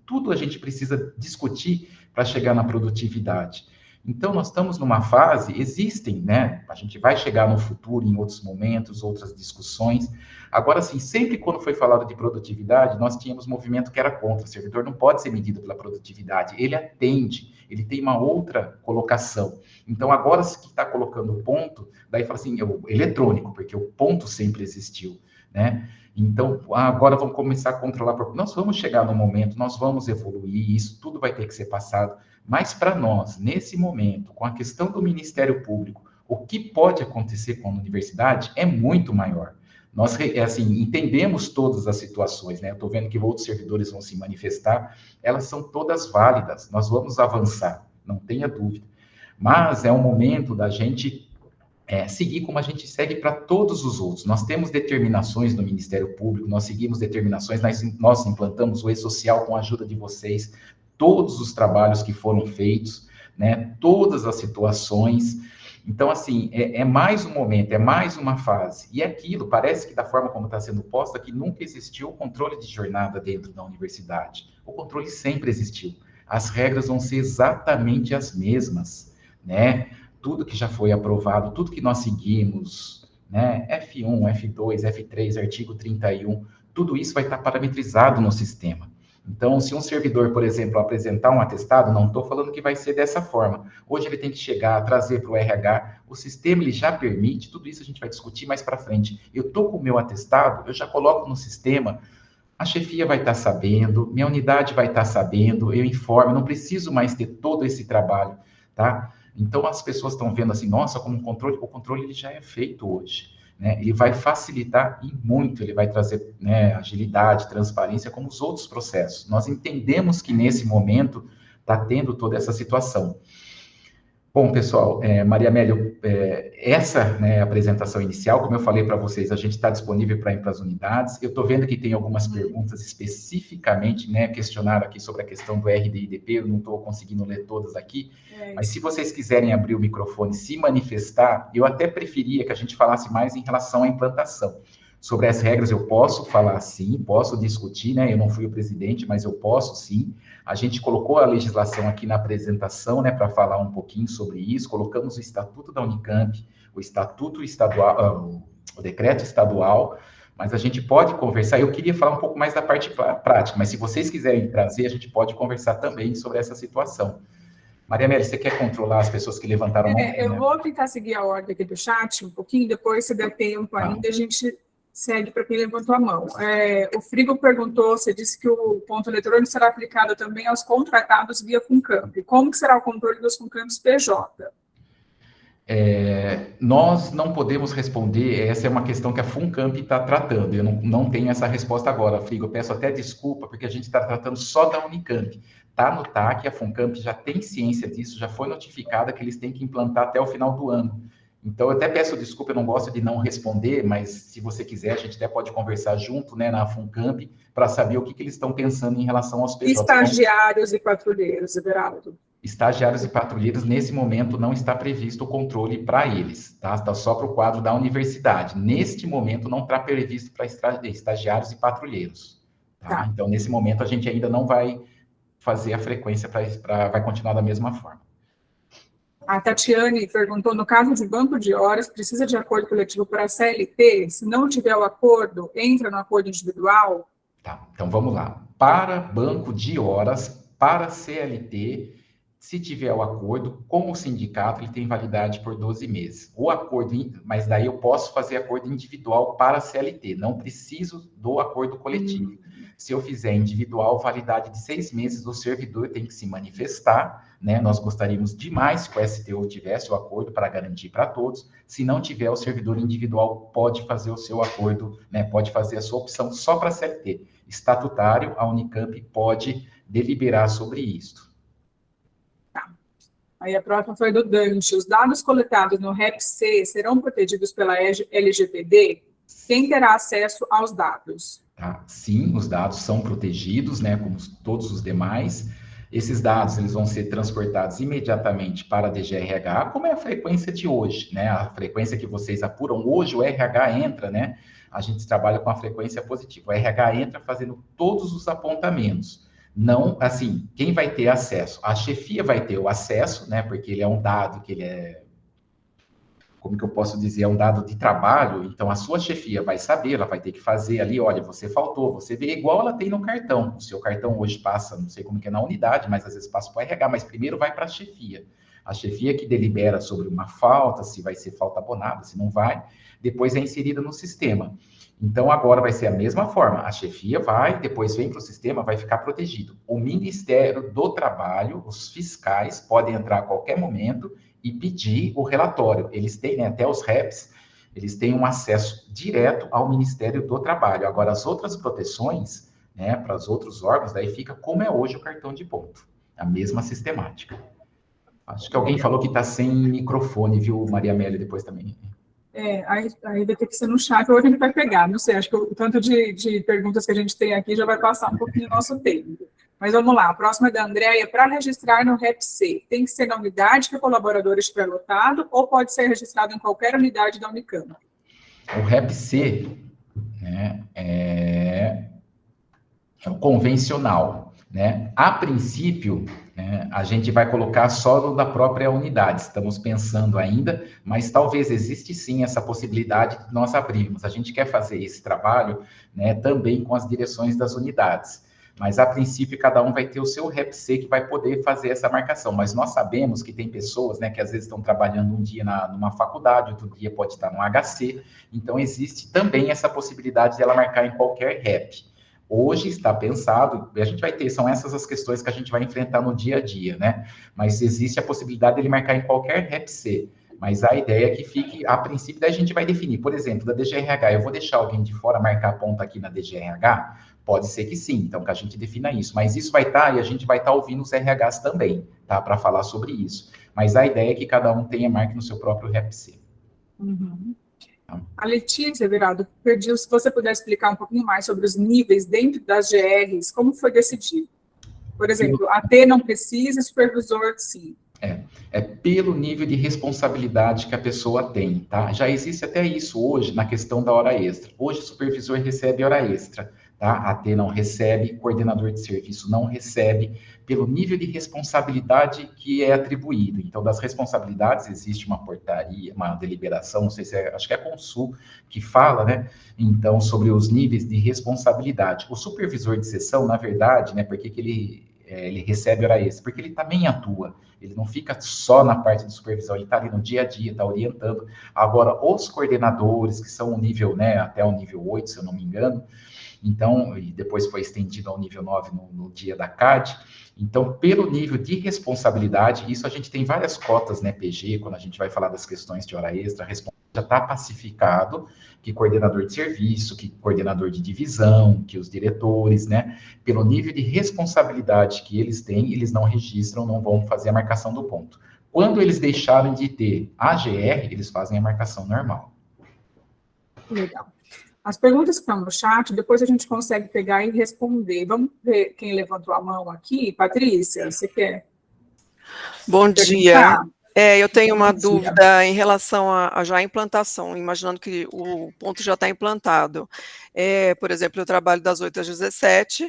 Tudo a gente precisa discutir para chegar na produtividade. Então, nós estamos numa fase, existem, né? A gente vai chegar no futuro, em outros momentos, outras discussões. Agora, sim, sempre quando foi falado de produtividade, nós tínhamos movimento que era contra. O servidor não pode ser medido pela produtividade, ele atende, ele tem uma outra colocação. Então, agora que está colocando o ponto, daí fala assim, o eletrônico, porque o ponto sempre existiu, né? Então, agora vamos começar a controlar. Nós vamos chegar no momento, nós vamos evoluir, isso tudo vai ter que ser passado. Mas para nós, nesse momento, com a questão do Ministério Público, o que pode acontecer com a universidade é muito maior. Nós, assim, entendemos todas as situações, né? Eu estou vendo que outros servidores vão se manifestar, elas são todas válidas, nós vamos avançar, não tenha dúvida. Mas é um momento da gente seguir como a gente segue para todos os outros. Nós temos determinações no Ministério Público, nós seguimos determinações, nós implantamos o e-social com a ajuda de vocês, todos os trabalhos que foram feitos, né, todas as situações. Então, assim, é mais um momento, é mais uma fase. E aquilo, parece que da forma como está sendo posta, que nunca existiu o controle de jornada dentro da universidade. O controle sempre existiu. As regras vão ser exatamente as mesmas, né? Tudo que já foi aprovado, tudo que nós seguimos, né? F1, F2, F3, artigo 31, tudo isso vai estar parametrizado no sistema. Então, se um servidor, por exemplo, apresentar um atestado, não estou falando que vai ser dessa forma. Hoje ele tem que chegar, trazer para o RH, o sistema ele já permite, tudo isso a gente vai discutir mais para frente. Eu estou com o meu atestado, eu já coloco no sistema, a chefia vai estar sabendo, minha unidade vai estar sabendo, eu informo, não preciso mais ter todo esse trabalho, tá? Então, as pessoas estão vendo assim, nossa, como o controle ele já é feito hoje. Né, ele vai facilitar e muito, ele vai trazer, né, agilidade, transparência, como os outros processos. Nós entendemos que nesse momento está tendo toda essa situação. Bom, pessoal, Maria Amélia, essa, né, apresentação inicial, como eu falei para vocês, a gente está disponível para ir para as unidades. Eu estou vendo que tem algumas perguntas especificamente, né, questionaram aqui sobre a questão do RDIDP, eu não estou conseguindo ler todas aqui, mas se vocês quiserem abrir o microfone e se manifestar, eu até preferia que a gente falasse mais em relação à implantação. Sobre as regras eu posso falar sim, posso discutir, né? Eu não fui o presidente, mas eu posso sim. A gente colocou a legislação aqui na apresentação, né, para falar um pouquinho sobre isso. Colocamos o Estatuto da Unicamp, o Estatuto Estadual, o Decreto Estadual, mas a gente pode conversar. Eu queria falar um pouco mais da parte prática, mas se vocês quiserem trazer, a gente pode conversar também sobre essa situação. Maria Amélia, você quer controlar as pessoas que levantaram a mão? Eu vou tentar seguir a ordem aqui do chat um pouquinho, depois, se der tempo ainda, a gente segue para quem levantou a mão. O Frigo perguntou, você disse que o ponto eletrônico será aplicado também aos contratados via FUNCAMP. Como que será o controle dos FUNCAMPs PJ? Nós não podemos responder, essa é uma questão que a FUNCAMP está tratando, eu não tenho essa resposta agora, Frigo, eu peço até desculpa, porque a gente está tratando só da Unicamp. Está no TAC, a FUNCAMP já tem ciência disso, já foi notificada que eles têm que implantar até o final do ano. Então, eu até peço desculpa, eu não gosto de não responder, mas se você quiser, a gente até pode conversar junto, né, na FUNCAMP, para saber o que eles estão pensando em relação aos PJ. Estagiários e patrulheiros, Everaldo. Estagiários e patrulheiros, nesse momento, não está previsto o controle para eles, tá? Está só para o quadro da universidade. Neste momento, não está previsto para estagiários e patrulheiros. Tá? Então, nesse momento, a gente ainda não vai fazer a frequência, vai continuar da mesma forma. A Tatiane perguntou, no caso de banco de horas, precisa de acordo coletivo para a CLT? Se não tiver o acordo, entra no acordo individual? Tá, então vamos lá. Para banco de horas, para CLT, se tiver o acordo com o sindicato, ele tem validade por 12 meses. O acordo, mas daí eu posso fazer acordo individual para a CLT, não preciso do acordo coletivo. Se eu fizer individual, validade de 6 meses, o servidor tem que se manifestar, né? Nós gostaríamos demais que o STU tivesse o acordo para garantir para todos. Se não tiver, o servidor individual pode fazer o seu acordo, né? Pode fazer a sua opção só para a CLT. Estatutário, a Unicamp pode deliberar sobre isso. Tá. Aí a próxima foi do Dante. Os dados coletados no REP-C serão protegidos pela LGPD? Quem terá acesso aos dados? Tá? Sim, os dados são protegidos, né, como todos os demais. Esses dados eles vão ser transportados imediatamente para a DGRH, como é a frequência de hoje, né? A frequência que vocês apuram hoje, o RH entra, né? A gente trabalha com a frequência positiva. O RH entra fazendo todos os apontamentos. Não, assim, quem vai ter acesso? A chefia vai ter o acesso, né? Porque ele é um dado que ele é, como que eu posso dizer, é um dado de trabalho, então a sua chefia vai saber, ela vai ter que fazer ali, olha, você faltou, você vê igual ela tem no cartão. O seu cartão hoje passa, não sei como que é na unidade, mas às vezes passa para o RH, mas primeiro vai para a chefia. A chefia que delibera sobre uma falta, se vai ser falta abonada, se não vai, depois é inserida no sistema. Então, agora vai ser a mesma forma. A chefia vai, depois vem para o sistema, vai ficar protegido. O Ministério do Trabalho, os fiscais, podem entrar a qualquer momento e pedir o relatório. Eles têm, né, até os REPs, eles têm um acesso direto ao Ministério do Trabalho. Agora, as outras proteções, né, para os outros órgãos, daí fica como é hoje o cartão de ponto. A mesma sistemática. Acho que alguém falou que está sem microfone, viu, Maria Amélia, depois também. Aí vai ter que ser no chat, ou a gente vai pegar, não sei, acho que o tanto de perguntas que a gente tem aqui já vai passar um pouquinho do nosso tempo. Mas vamos lá, a próxima é da Andréia. Para registrar no REP-C, tem que ser na unidade que o colaborador estiver lotado ou pode ser registrado em qualquer unidade da Unicamp? O REP-C, né, é o convencional, né? A princípio, né, a gente vai colocar só no da própria unidade, estamos pensando ainda, mas talvez existe sim essa possibilidade de nós abrirmos. A gente quer fazer esse trabalho, né, também com as direções das unidades, mas a princípio cada um vai ter o seu REP-C que vai poder fazer essa marcação, mas nós sabemos que tem pessoas, né, que às vezes estão trabalhando um dia numa faculdade, outro dia pode estar no HC, então existe também essa possibilidade de ela marcar em qualquer REP. Hoje está pensado, a gente vai ter, são essas as questões que a gente vai enfrentar no dia a dia, né? Mas existe a possibilidade de ele marcar em qualquer REP-C. Mas a ideia é que fique, a princípio, daí a gente vai definir, por exemplo, da DGRH, eu vou deixar alguém de fora marcar a ponta aqui na DGRH? Pode ser que sim, então que a gente defina isso. Mas isso vai estar, e a gente vai estar ouvindo os RHs também, tá? Para falar sobre isso. Mas a ideia é que cada um tenha marque no seu próprio REP-C. Uhum. A Letícia, Everaldo, pediu se você puder explicar um pouquinho mais sobre os níveis dentro das GRs, como foi decidido? Por exemplo, AT não precisa, supervisor sim. É pelo nível de responsabilidade que a pessoa tem, tá? Já existe até isso hoje na questão da hora extra. Hoje o supervisor recebe hora extra, tá? AT não recebe, coordenador de serviço não recebe, pelo nível de responsabilidade que é atribuído. Então, das responsabilidades, existe uma portaria, uma deliberação, não sei se é, acho que é a Consul, que fala, né? Então, sobre os níveis de responsabilidade. O supervisor de seção, na verdade, né, porque que ele recebe hora extra? Porque ele também atua, ele não fica só na parte de supervisão, ele está ali no dia a dia, está orientando. Agora, os coordenadores, que são o nível, né, até o nível 8, se eu não me engano, então, e depois foi estendido ao nível 9 no dia da CAD. Então, pelo nível de responsabilidade, isso a gente tem várias cotas, né, PG, quando a gente vai falar das questões de hora extra, já está pacificado que coordenador de serviço, que coordenador de divisão, que os diretores, né, pelo nível de responsabilidade que eles têm, eles não registram, não vão fazer a marcação do ponto. Quando eles deixarem de ter AGR, eles fazem a marcação normal. Legal. As perguntas que estão no chat, depois a gente consegue pegar e responder. Vamos ver quem levantou a mão aqui. Patrícia, você quer? Bom dia. Eu tenho uma Bom dia. dúvida em relação a já a implantação, imaginando que o ponto já está implantado. Por exemplo, eu trabalho das 8 às 17,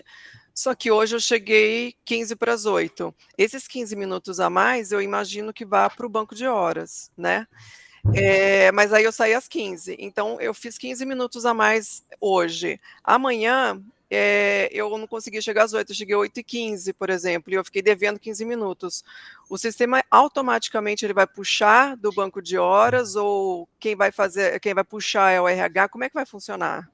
só que hoje eu cheguei 15 para as 8. Esses 15 minutos a mais, eu imagino que vá para o banco de horas, né? Mas aí eu saí às 15, então eu fiz 15 minutos a mais hoje. Amanhã eu não consegui chegar às 8, eu cheguei às 8h15, por exemplo, e eu fiquei devendo 15 minutos. O sistema automaticamente ele vai puxar do banco de horas, ou quem vai puxar é o RH? Como é que vai funcionar?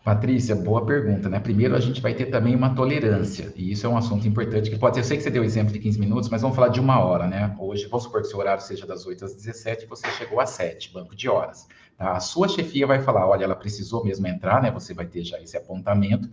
Patrícia, boa pergunta, né? Primeiro, a gente vai ter também uma tolerância, e isso é um assunto importante que pode ser, eu sei que você deu o exemplo de 15 minutos, mas vamos falar de 1 hora, né? Hoje, vamos supor que o seu horário seja das 8 às 17 e você chegou às 7, banco de horas, tá? A sua chefia vai falar, olha, ela precisou mesmo entrar, né? Você vai ter já esse apontamento,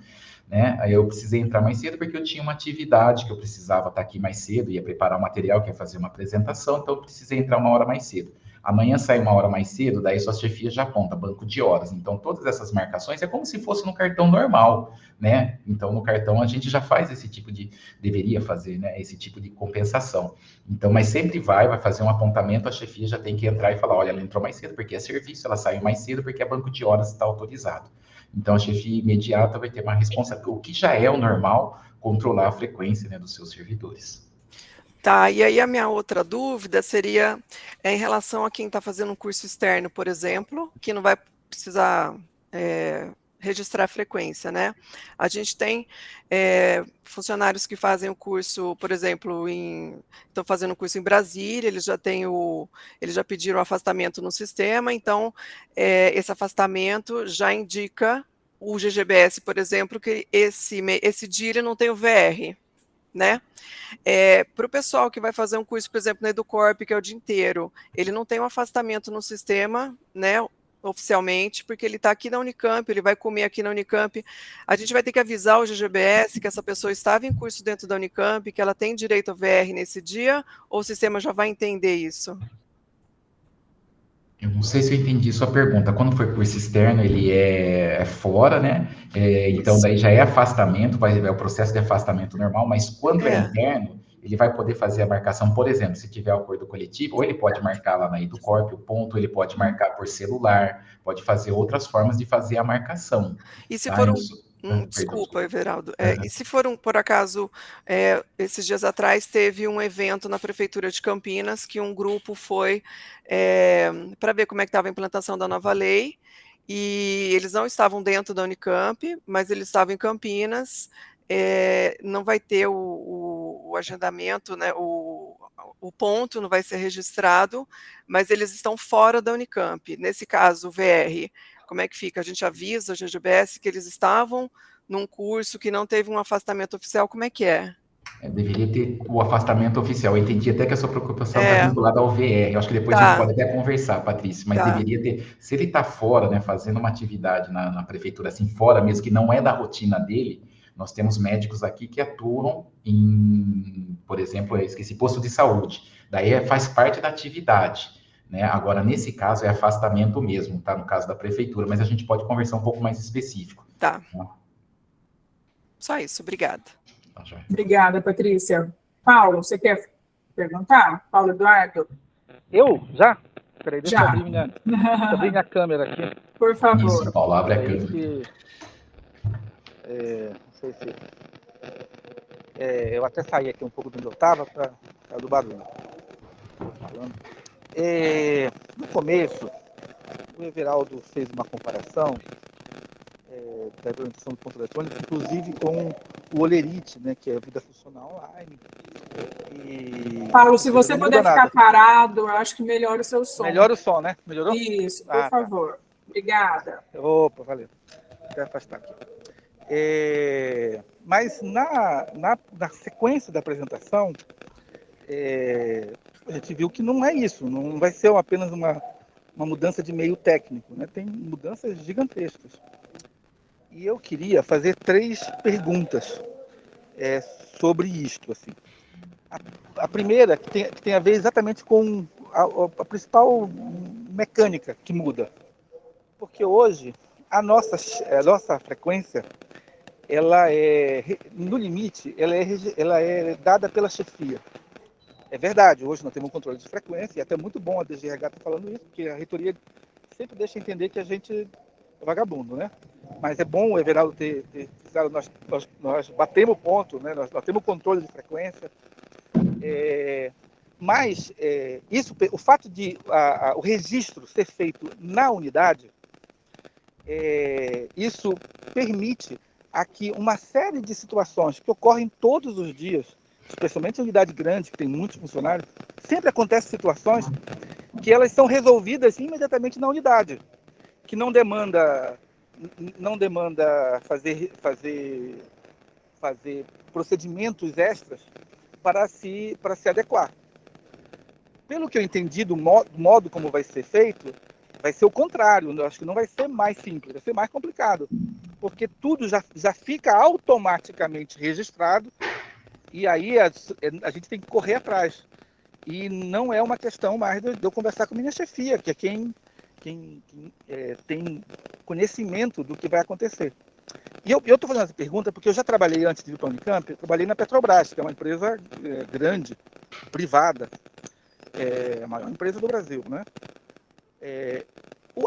né? Aí eu precisei entrar mais cedo porque eu tinha uma atividade que eu precisava estar aqui mais cedo, ia preparar o material, que ia fazer uma apresentação, então eu precisei entrar 1 hora mais cedo. Amanhã sai 1 hora mais cedo, daí sua chefia já aponta banco de horas. Então, todas essas marcações é como se fosse no cartão normal, né? Então, no cartão a gente já faz esse tipo de, deveria fazer, né? Esse tipo de compensação. Então, mas sempre vai fazer um apontamento, a chefia já tem que entrar e falar, olha, ela entrou mais cedo porque é serviço, ela saiu mais cedo porque é banco de horas está autorizado. Então, a chefia imediata vai ter uma responsabilidade, o que já é o normal, controlar a frequência, né, dos seus servidores. Tá, e aí a minha outra dúvida seria em relação a quem está fazendo um curso externo, por exemplo, que não vai precisar registrar a frequência, né? A gente tem funcionários que fazem o curso, por exemplo, estão fazendo o curso em Brasília, eles já pediram afastamento no sistema, então esse afastamento já indica o GGBS, por exemplo, que esse dia ele não tem o VR, né? Para o pessoal que vai fazer um curso, por exemplo, na Educorp, que é o dia inteiro, ele não tem um afastamento no sistema, né, oficialmente, porque ele está aqui na Unicamp, ele vai comer aqui na Unicamp. A gente vai ter que avisar o GGBS que essa pessoa estava em curso dentro da Unicamp, que ela tem direito ao VR nesse dia, ou o sistema já vai entender isso? Eu não sei se eu entendi sua pergunta. Quando for curso externo, ele é fora, né? Então, Isso. daí já é afastamento, é o processo de afastamento normal, mas quando é interno, ele vai poder fazer a marcação, por exemplo, se tiver acordo coletivo, ou ele pode marcar lá na Educorp o ponto, ele pode marcar por celular, pode fazer outras formas de fazer a marcação. E se Tá? for Perdão, desculpa, Everaldo. Uhum. E se for por acaso, esses dias atrás teve um evento na Prefeitura de Campinas que um grupo foi para ver como é que estava a implantação da nova lei, e eles não estavam dentro da Unicamp, mas eles estavam em Campinas, não vai ter o agendamento, né, o ponto não vai ser registrado, mas eles estão fora da Unicamp. Nesse caso, o VR, como é que fica? A gente avisa o GGBS que eles estavam num curso que não teve um afastamento oficial, como é que é? Deveria ter o afastamento oficial. Eu entendi até que a sua preocupação está vinculada ao VR. Eu acho que depois a gente pode até conversar, Patrícia, mas deveria ter. Se ele está fora, né, fazendo uma atividade na prefeitura, assim, fora mesmo, que não é da rotina dele, nós temos médicos aqui que atuam em, por exemplo, eu esqueci, posto de saúde. Daí faz parte da atividade. Né? Agora, nesse caso, é afastamento mesmo, tá? No caso da prefeitura, mas a gente pode conversar um pouco mais específico. Tá. Só isso, obrigada. Obrigada, Patrícia. Paulo, você quer perguntar? Paulo Eduardo? Eu? Já? Peraí, deixa eu Já. abrir minha câmera aqui. Por favor. Isso, Paulo, abre a câmera. Não sei se... eu até saí aqui um pouco do onde eu estava para do barulho. No começo, o Everaldo fez uma comparação da implementação do ponto eletrônico, inclusive com o Olerite, né, que é a vida funcional online. Paulo, se você puder ficar parado, eu acho que melhora o seu som. Melhora o som, né? Melhorou? Isso, por favor. Tá. Obrigada. Opa, valeu. Vou afastar aqui. Mas na sequência da apresentação, a gente viu que não é isso, não vai ser apenas uma mudança de meio técnico, né? Tem mudanças gigantescas. E eu queria fazer 3 perguntas sobre isto. Assim. A primeira, que tem a ver exatamente com a principal mecânica que muda. Porque hoje, a nossa frequência, ela no limite, ela é dada pela chefia. É verdade, hoje nós temos um controle de frequência, e até muito bom a DGRH estar falando isso, porque a reitoria sempre deixa entender que a gente é vagabundo, né? Mas é bom o Everaldo ter nós batemos o ponto, né? Nós temos controle de frequência, mas o fato de o registro ser feito na unidade, isso permite aqui uma série de situações que ocorrem todos os dias, especialmente em unidade grande, que tem muitos funcionários, sempre acontecem situações que elas são resolvidas imediatamente na unidade, que não demanda fazer procedimentos extras para se adequar. Pelo que eu entendi do modo como vai ser feito, vai ser o contrário. Eu acho que não vai ser mais simples, vai ser mais complicado, porque tudo já fica automaticamente registrado, e aí a gente tem que correr atrás. E não é uma questão mais de eu conversar com a minha chefia, que é quem tem conhecimento do que vai acontecer. E eu estou fazendo essa pergunta porque eu já trabalhei, antes de vir para a Unicamp, eu trabalhei na Petrobras, que é uma empresa grande, privada, a maior empresa do Brasil, né?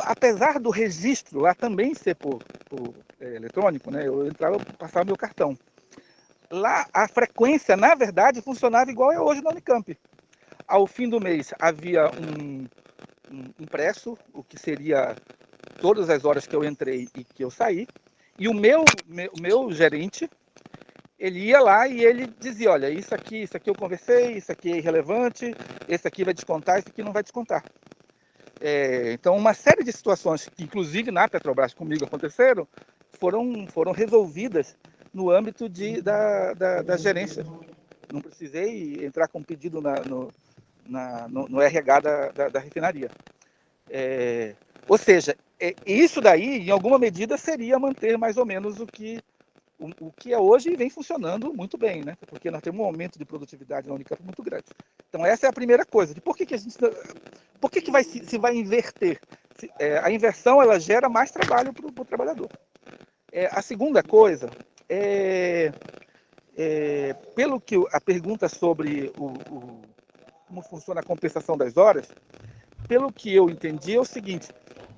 apesar do registro lá também ser por eletrônico, né, eu entrava e passava meu cartão. Lá, a frequência, na verdade, funcionava igual é hoje na Unicamp. Ao fim do mês, havia um impresso, o que seria todas as horas que eu entrei e que eu saí, e o meu gerente, ele ia lá e ele dizia, olha, isso aqui eu conversei, isso aqui é irrelevante, esse aqui vai descontar, esse aqui não vai descontar. Então, uma série de situações, que inclusive na Petrobras comigo aconteceram, foram resolvidas no âmbito da gerência. Não precisei entrar com um pedido no RH da refinaria. Ou seja, isso daí, em alguma medida, seria manter mais ou menos o que é hoje e vem funcionando muito bem, né? Porque nós temos um aumento de produtividade na Unicamp muito grande. Então, essa é a primeira coisa. Por que se vai inverter? A inversão, ela gera mais trabalho para o trabalhador. A segunda coisa pelo que a pergunta sobre como funciona a compensação das horas, pelo que eu entendi, é o seguinte: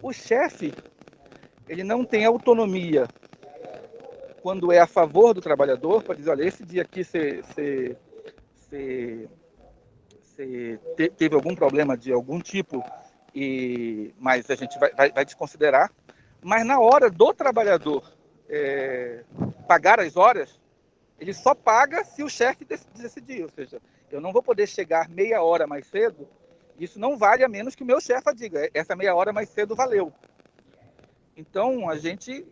o chefe, ele não tem autonomia quando é a favor do trabalhador para dizer, olha, esse dia aqui você teve algum problema de algum tipo, mas a gente vai desconsiderar. Mas na hora do trabalhador pagar as horas, ele só paga se o chefe decidir. Ou seja, eu não vou poder chegar meia hora mais cedo, isso não vale a menos que o meu chefe diga, essa meia hora mais cedo valeu. Então, a gente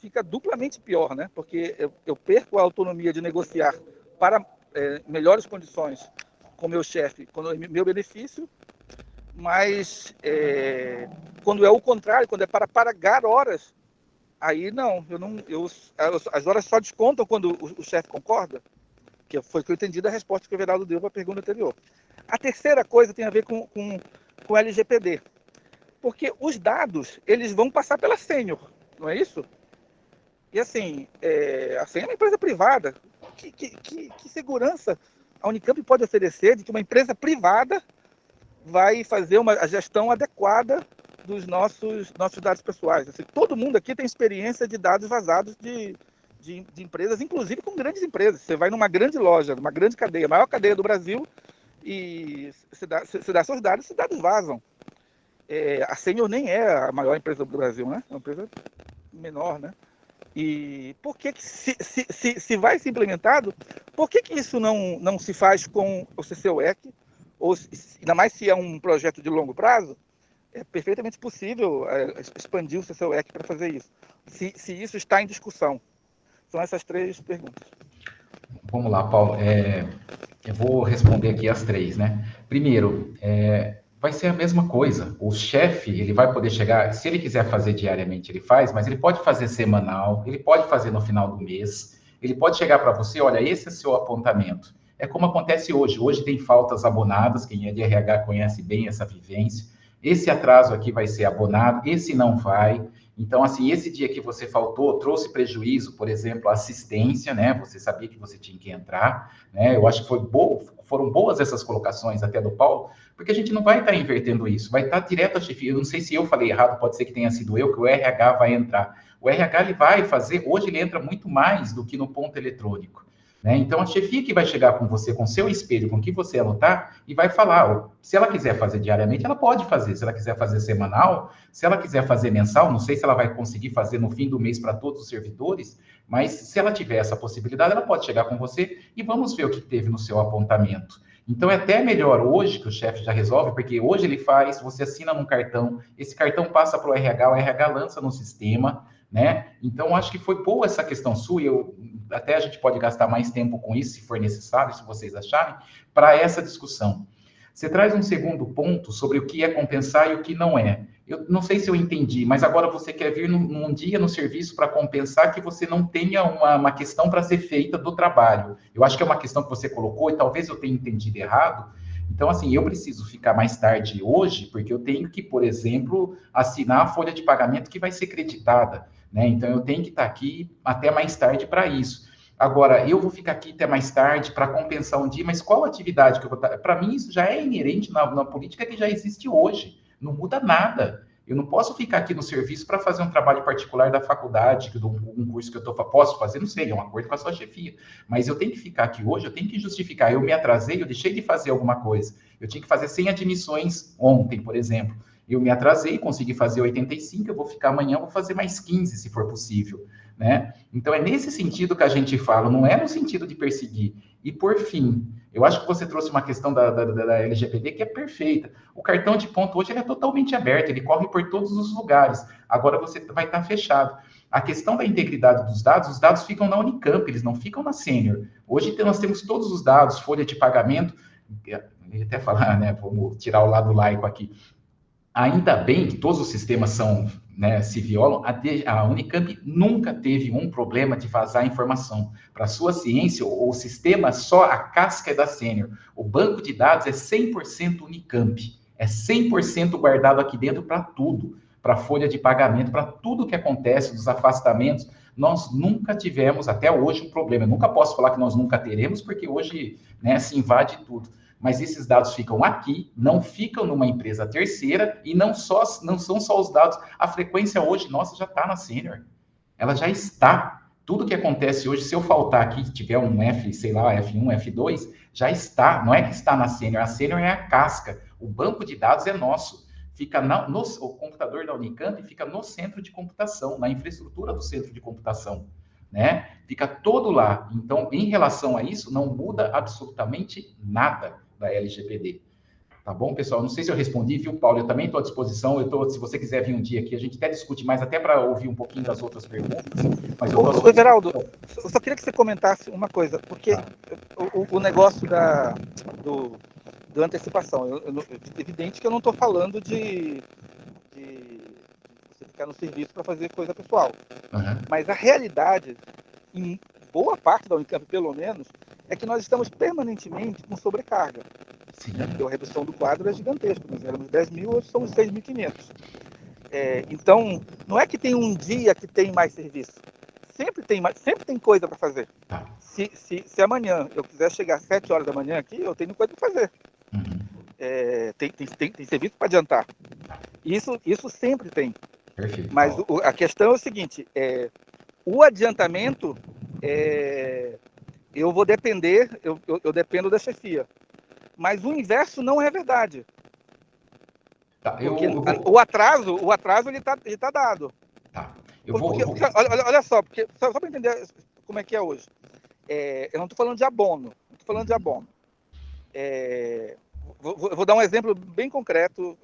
fica duplamente pior, né? Porque eu perco a autonomia de negociar para melhores condições com o meu chefe, quando é meu benefício, mas quando é o contrário, quando é para pagar horas, aí não, as horas só descontam quando o chefe concorda, que foi o que eu entendi da resposta que o Everaldo deu para a pergunta anterior. A terceira coisa tem a ver com o LGPD, porque os dados, eles vão passar pela Sênior, não é isso? E assim, a Sênior é uma empresa privada. Que segurança a Unicamp pode oferecer de que uma empresa privada vai fazer a gestão adequada dos nossos dados pessoais? Assim, todo mundo aqui tem experiência de dados vazados de empresas, inclusive com grandes empresas. Você vai numa grande loja, numa grande cadeia, a maior cadeia do Brasil, e você dá seus dados, esses dados vazam. A Sênior nem é a maior empresa do Brasil, né? É uma empresa menor, né? E por que se vai ser implementado, por que isso não se faz com o CCUEC? Ou ainda mais se é um projeto de longo prazo, é perfeitamente possível expandir o CCUEC para fazer isso. Se isso está em discussão. São essas três perguntas. Vamos lá, Paulo. Eu vou responder aqui as três, né? Primeiro, vai ser a mesma coisa. O chefe, ele vai poder chegar, se ele quiser fazer diariamente, ele faz, mas ele pode fazer semanal, ele pode fazer no final do mês, ele pode chegar para você, olha, esse é seu apontamento. É como acontece hoje. Hoje tem faltas abonadas, quem é de RH conhece bem essa vivência. Esse atraso aqui vai ser abonado, esse não vai. Então, assim, esse dia que você faltou, trouxe prejuízo, por exemplo, assistência, né? Você sabia que você tinha que entrar, né? Eu acho que foram boas essas colocações até do Paulo, porque a gente não vai estar invertendo isso, vai estar direto a chefia. Eu não sei se eu falei errado, pode ser que tenha sido eu, que o RH vai entrar. O RH, ele vai fazer, hoje ele entra muito mais do que no ponto eletrônico. Né? Então, a chefia que vai chegar com você, com seu espelho, com o que você anotar, e vai falar, se ela quiser fazer diariamente, ela pode fazer, se ela quiser fazer semanal, se ela quiser fazer mensal, não sei se ela vai conseguir fazer no fim do mês para todos os servidores, mas se ela tiver essa possibilidade, ela pode chegar com você e vamos ver o que teve no seu apontamento. Então, é até melhor hoje que o chefe já resolve, porque hoje ele faz, você assina num cartão, esse cartão passa para o RH lança no sistema, né? Então, acho que foi boa essa questão sua, até a gente pode gastar mais tempo com isso, se for necessário, se vocês acharem, para essa discussão. Você traz um segundo ponto sobre o que é compensar e o que não é. Eu não sei se eu entendi, mas agora você quer vir num dia no serviço para compensar que você não tenha uma questão para ser feita do trabalho. Eu acho que é uma questão que você colocou e talvez eu tenha entendido errado. Então, assim, eu preciso ficar mais tarde hoje, porque eu tenho que, por exemplo, assinar a folha de pagamento que vai ser creditada, né? Então, eu tenho que estar aqui até mais tarde para isso. Agora, eu vou ficar aqui até mais tarde para compensar um dia, mas qual atividade que eu vou estar? Para mim, isso já é inerente na política que já existe hoje. Não muda nada. Eu não posso ficar aqui no serviço para fazer um trabalho particular da faculdade, um curso que eu posso fazer, não sei, é um acordo com a sua chefia. Mas eu tenho que ficar aqui hoje, eu tenho que justificar. Eu me atrasei, eu deixei de fazer alguma coisa. Eu tinha que fazer 100 admissões ontem, por exemplo. Eu me atrasei, consegui fazer 85, eu vou ficar amanhã, vou fazer mais 15, se for possível, né? Então, é nesse sentido que a gente fala, não é no sentido de perseguir. E, por fim, eu acho que você trouxe uma questão da LGPD que é perfeita. O cartão de ponto hoje ele é totalmente aberto, ele corre por todos os lugares. Agora você vai estar fechado. A questão da integridade dos dados, os dados ficam na Unicamp, eles não ficam na Sênior. Hoje nós temos todos os dados, folha de pagamento, eu ia até falar, né, vamos tirar o lado laico aqui. Ainda bem que todos os sistemas são, né, se violam, a Unicamp nunca teve um problema de vazar informação. Para a sua ciência, o sistema só a casca é da Sênior. O banco de dados é 100% Unicamp. É 100% guardado aqui dentro para tudo. Para folha de pagamento, para tudo que acontece, dos afastamentos. Nós nunca tivemos, até hoje, um problema. Eu nunca posso falar que nós nunca teremos, porque hoje, né, se invade tudo. Mas esses dados ficam aqui, não ficam numa empresa terceira e não são só os dados. A frequência hoje, nossa, já está na Sênior. Ela já está. Tudo que acontece hoje, se eu faltar aqui, tiver um F, sei lá, F1, F2, já está. Não é que está na Sênior. A Sênior é a casca. O banco de dados é nosso. Fica o computador da Unicamp fica no centro de computação, na infraestrutura do centro de computação. Né? Fica todo lá. Então, em relação a isso, não muda absolutamente nada da LGPD. Tá bom, pessoal? Não sei se eu respondi, viu, Paulo? Eu também estou à disposição. Se você quiser vir um dia aqui, a gente até discute mais, até para ouvir um pouquinho das outras perguntas. Mas Ô, Everaldo, eu só queria que você comentasse uma coisa, porque o negócio do antecipação, é evidente que eu não estou falando de você ficar no serviço para fazer coisa pessoal. Uhum. Mas a realidade, em boa parte da Unicamp, pelo menos, é que nós estamos permanentemente com sobrecarga. Sim. Porque a redução do quadro é gigantesca. Nós éramos 10 mil, hoje somos 6.500. Então, não é que tem um dia que tem mais serviço. Sempre tem coisa para fazer. Tá. Se amanhã eu quiser chegar às 7 horas da manhã aqui, eu tenho coisa para fazer. Uhum. Tem serviço para adiantar. Isso sempre tem. Perfeito. Mas a questão é o seguinte, o adiantamento, eu vou depender, eu dependo da chefia. Mas o inverso não é verdade. Tá, porque o atraso ele tá dado. Tá. Olha só, porque, só para entender como é que é hoje. Eu não estou falando de abono. Vou dar um exemplo bem concreto,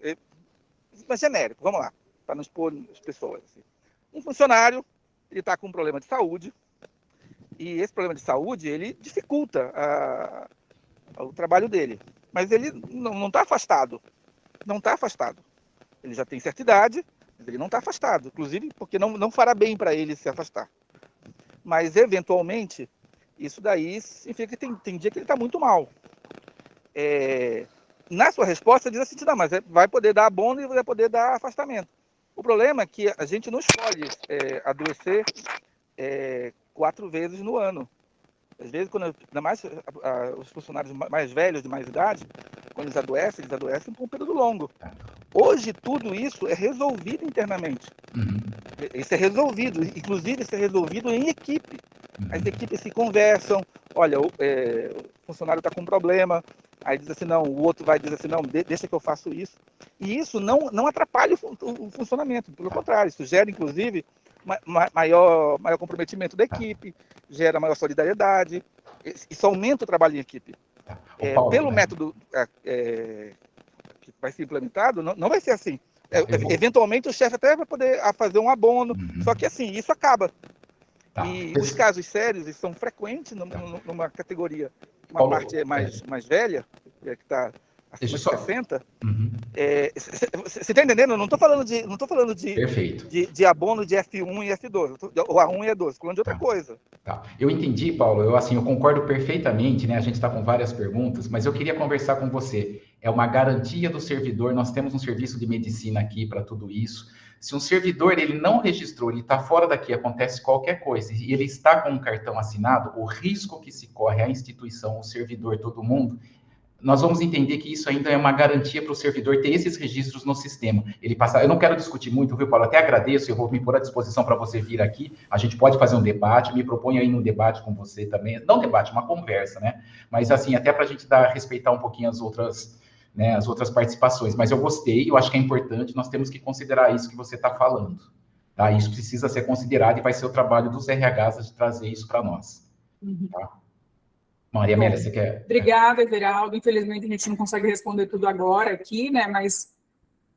mas genérico. Vamos lá, para não expor as pessoas. Assim. Um funcionário, ele está com um problema de saúde, e esse problema de saúde, ele dificulta o trabalho dele. Mas ele não está afastado. Não está afastado. Ele já tem certa idade, mas ele não está afastado. Inclusive, porque não fará bem para ele se afastar. Mas, eventualmente, isso daí significa que tem dia que ele está muito mal. Na sua resposta, diz assim, não, mas vai poder dar abono e vai poder dar afastamento. O problema é que a gente não escolhe adoecer 4 vezes no ano. Às vezes, ainda mais os funcionários mais velhos, de mais idade, quando eles adoecem por um período longo. Hoje, tudo isso é resolvido internamente. Uhum. Isso é resolvido, inclusive isso é resolvido em equipe. As equipes se conversam, olha, o funcionário está com um problema, aí diz assim, não, o outro vai dizer assim, não, deixa que eu faço isso. E isso não atrapalha o funcionamento, pelo contrário, isso gera, inclusive, maior comprometimento da equipe, gera maior solidariedade, isso aumenta o trabalho em equipe. Paulo, pelo método que vai ser implementado, não vai ser assim. Eventualmente o chefe até vai poder fazer um abono, só que assim, isso acaba. E os casos sérios, eles são frequentes numa categoria, uma Paulo, parte mais velha, que está acima de 60. Você está entendendo? Eu não estou falando de abono de F1 e F2, ou A1 e A2, estou falando de outra coisa. Tá. Eu entendi, Paulo, eu concordo perfeitamente, né? A gente está com várias perguntas, mas eu queria conversar com você. É uma garantia do servidor, nós temos um serviço de medicina aqui para tudo isso. Se um servidor ele não registrou, ele está fora daqui, acontece qualquer coisa, e ele está com um cartão assinado, o risco que se corre à instituição, o servidor, todo mundo, nós vamos entender que isso ainda é uma garantia para o servidor ter esses registros no sistema. Ele passar, eu não quero discutir muito, viu, Paulo? Até agradeço, eu vou me pôr à disposição para você vir aqui. A gente pode fazer um debate, me proponho aí um debate com você também. Não debate, uma conversa, né? Mas, assim, até para a gente respeitar um pouquinho as outras, né, as outras participações. Mas eu gostei, eu acho que é importante, nós temos que considerar isso que você está falando. Tá? Isso precisa ser considerado e vai ser o trabalho dos RHs de trazer isso para nós. Tá? Maria Amélia, você quer... Obrigada, Everaldo. Infelizmente, a gente não consegue responder tudo agora aqui, né? Mas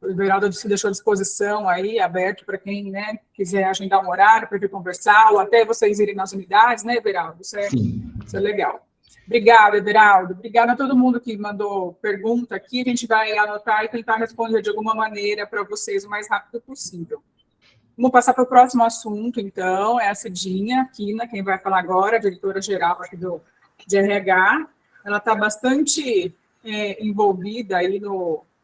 o Everaldo se deixou à disposição aí, aberto para quem, né, quiser agendar um horário para vir conversar, ou até vocês irem nas unidades, né, Everaldo? Sim. Isso é legal. Obrigada, Everaldo. Obrigada a todo mundo que mandou pergunta aqui. A gente vai anotar e tentar responder de alguma maneira para vocês o mais rápido possível. Vamos passar para o próximo assunto, então. É a Cidinha Quina, quem vai falar agora, a diretora-geral aqui de RH. Ela está bastante envolvida aí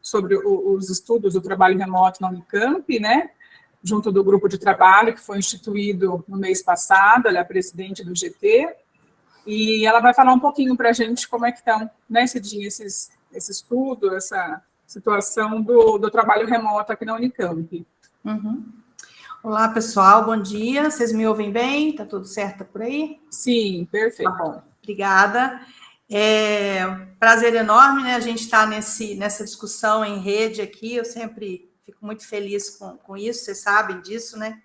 sobre os estudos do trabalho remoto na Unicamp, né? Junto do grupo de trabalho que foi instituído no mês passado. Ela é a presidente do GT. E ela vai falar um pouquinho para a gente como é que estão, né, Cidinha, esse estudo, essa situação do trabalho remoto aqui na Unicamp. Uhum. Olá, pessoal, bom dia. Vocês me ouvem bem? Tá tudo certo por aí? Sim, perfeito. Tá bom, obrigada. Prazer enorme, né? A gente está nessa discussão em rede aqui. Eu sempre fico muito feliz com isso, vocês sabem disso, né?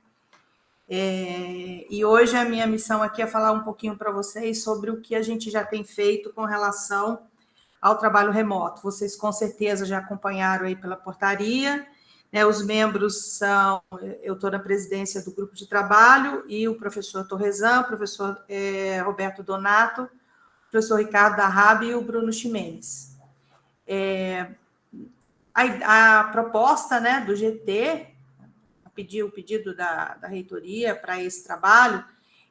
E hoje a minha missão aqui é falar um pouquinho para vocês sobre o que a gente já tem feito com relação ao trabalho remoto. Vocês com certeza já acompanharam aí pela portaria, né? Os membros são, eu estou na presidência do grupo de trabalho, e o professor Torresan, o professor Roberto Donato, o professor Ricardo Darrabi e o Bruno Ximenes. A proposta, né, do GT, o pedido da reitoria para esse trabalho,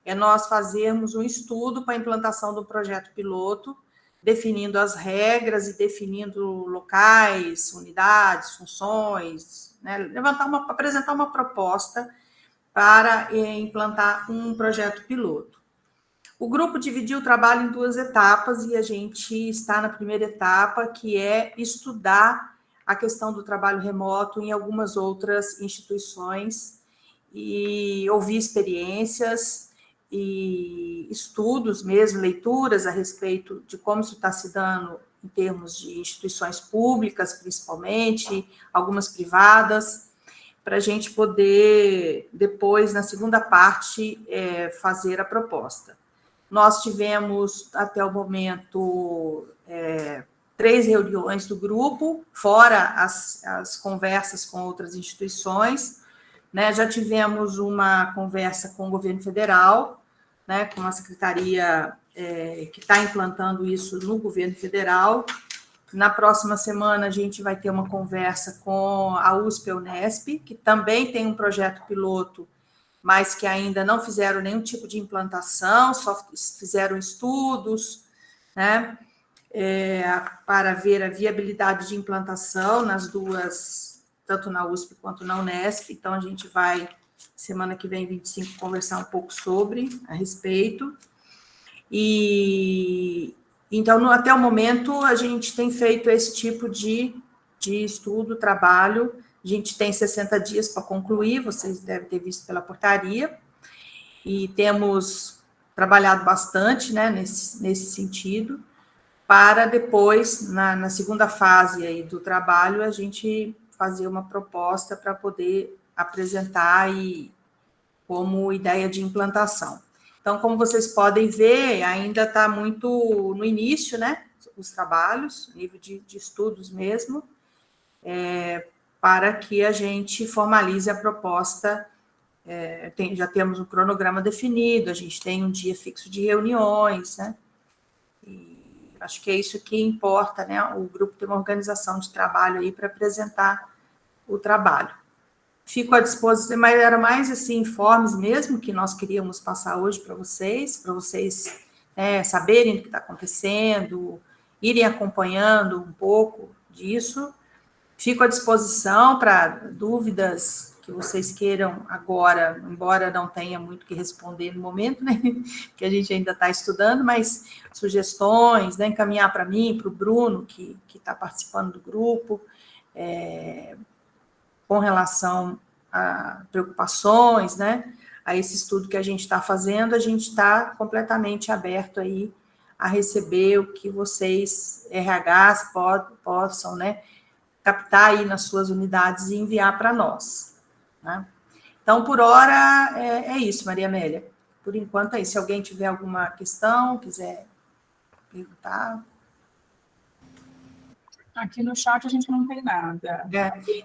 é nós fazermos um estudo para a implantação do projeto piloto, definindo as regras e definindo locais, unidades, funções, né? Apresentar uma proposta para implantar um projeto piloto. O grupo dividiu o trabalho em 2 etapas e a gente está na primeira etapa, que é estudar a questão do trabalho remoto em algumas outras instituições e ouvir experiências e estudos mesmo, leituras a respeito de como isso está se dando em termos de instituições públicas, principalmente, algumas privadas, para a gente poder, depois, na segunda parte, fazer a proposta. Nós tivemos, até o momento, 3 reuniões do grupo, fora as conversas com outras instituições, né? Já tivemos uma conversa com o governo federal, né, com a secretaria que está implantando isso no governo federal. Na próxima semana, a gente vai ter uma conversa com a USP e a Unesp, que também tem um projeto piloto, mas que ainda não fizeram nenhum tipo de implantação, só fizeram estudos, né, para ver a viabilidade de implantação nas duas, tanto na USP quanto na Unesp. Então, a gente vai, semana que vem, 25, conversar um pouco a respeito. E, então, até o momento, a gente tem feito esse tipo de estudo, trabalho. A gente tem 60 dias para concluir, vocês devem ter visto pela portaria, e temos trabalhado bastante, né, nesse sentido, para depois, na segunda fase aí do trabalho, a gente fazer uma proposta para poder apresentar como ideia de implantação. Então, como vocês podem ver, ainda está muito no início, né, os trabalhos, nível de estudos mesmo, para que a gente formalize a proposta. Já temos um cronograma definido, a gente tem um dia fixo de reuniões, né, e acho que é isso que importa, né, o grupo tem uma organização de trabalho aí para apresentar o trabalho. Fico à disposição, mas era mais assim, informes mesmo que nós queríamos passar hoje para vocês saberem o que está acontecendo, irem acompanhando um pouco disso. Fico à disposição para dúvidas que vocês queiram agora, embora não tenha muito que responder no momento, né, que a gente ainda está estudando, mas sugestões, né, encaminhar para mim, para o Bruno, que está participando do grupo, com relação a preocupações, né, a esse estudo que a gente está fazendo, a gente está completamente aberto aí a receber o que vocês, RHs, possam, né, captar aí nas suas unidades e enviar para nós, né? Então, por hora, é isso, Maria Amélia. Por enquanto é isso. Se alguém tiver alguma questão, quiser perguntar. Aqui no chat a gente não tem nada.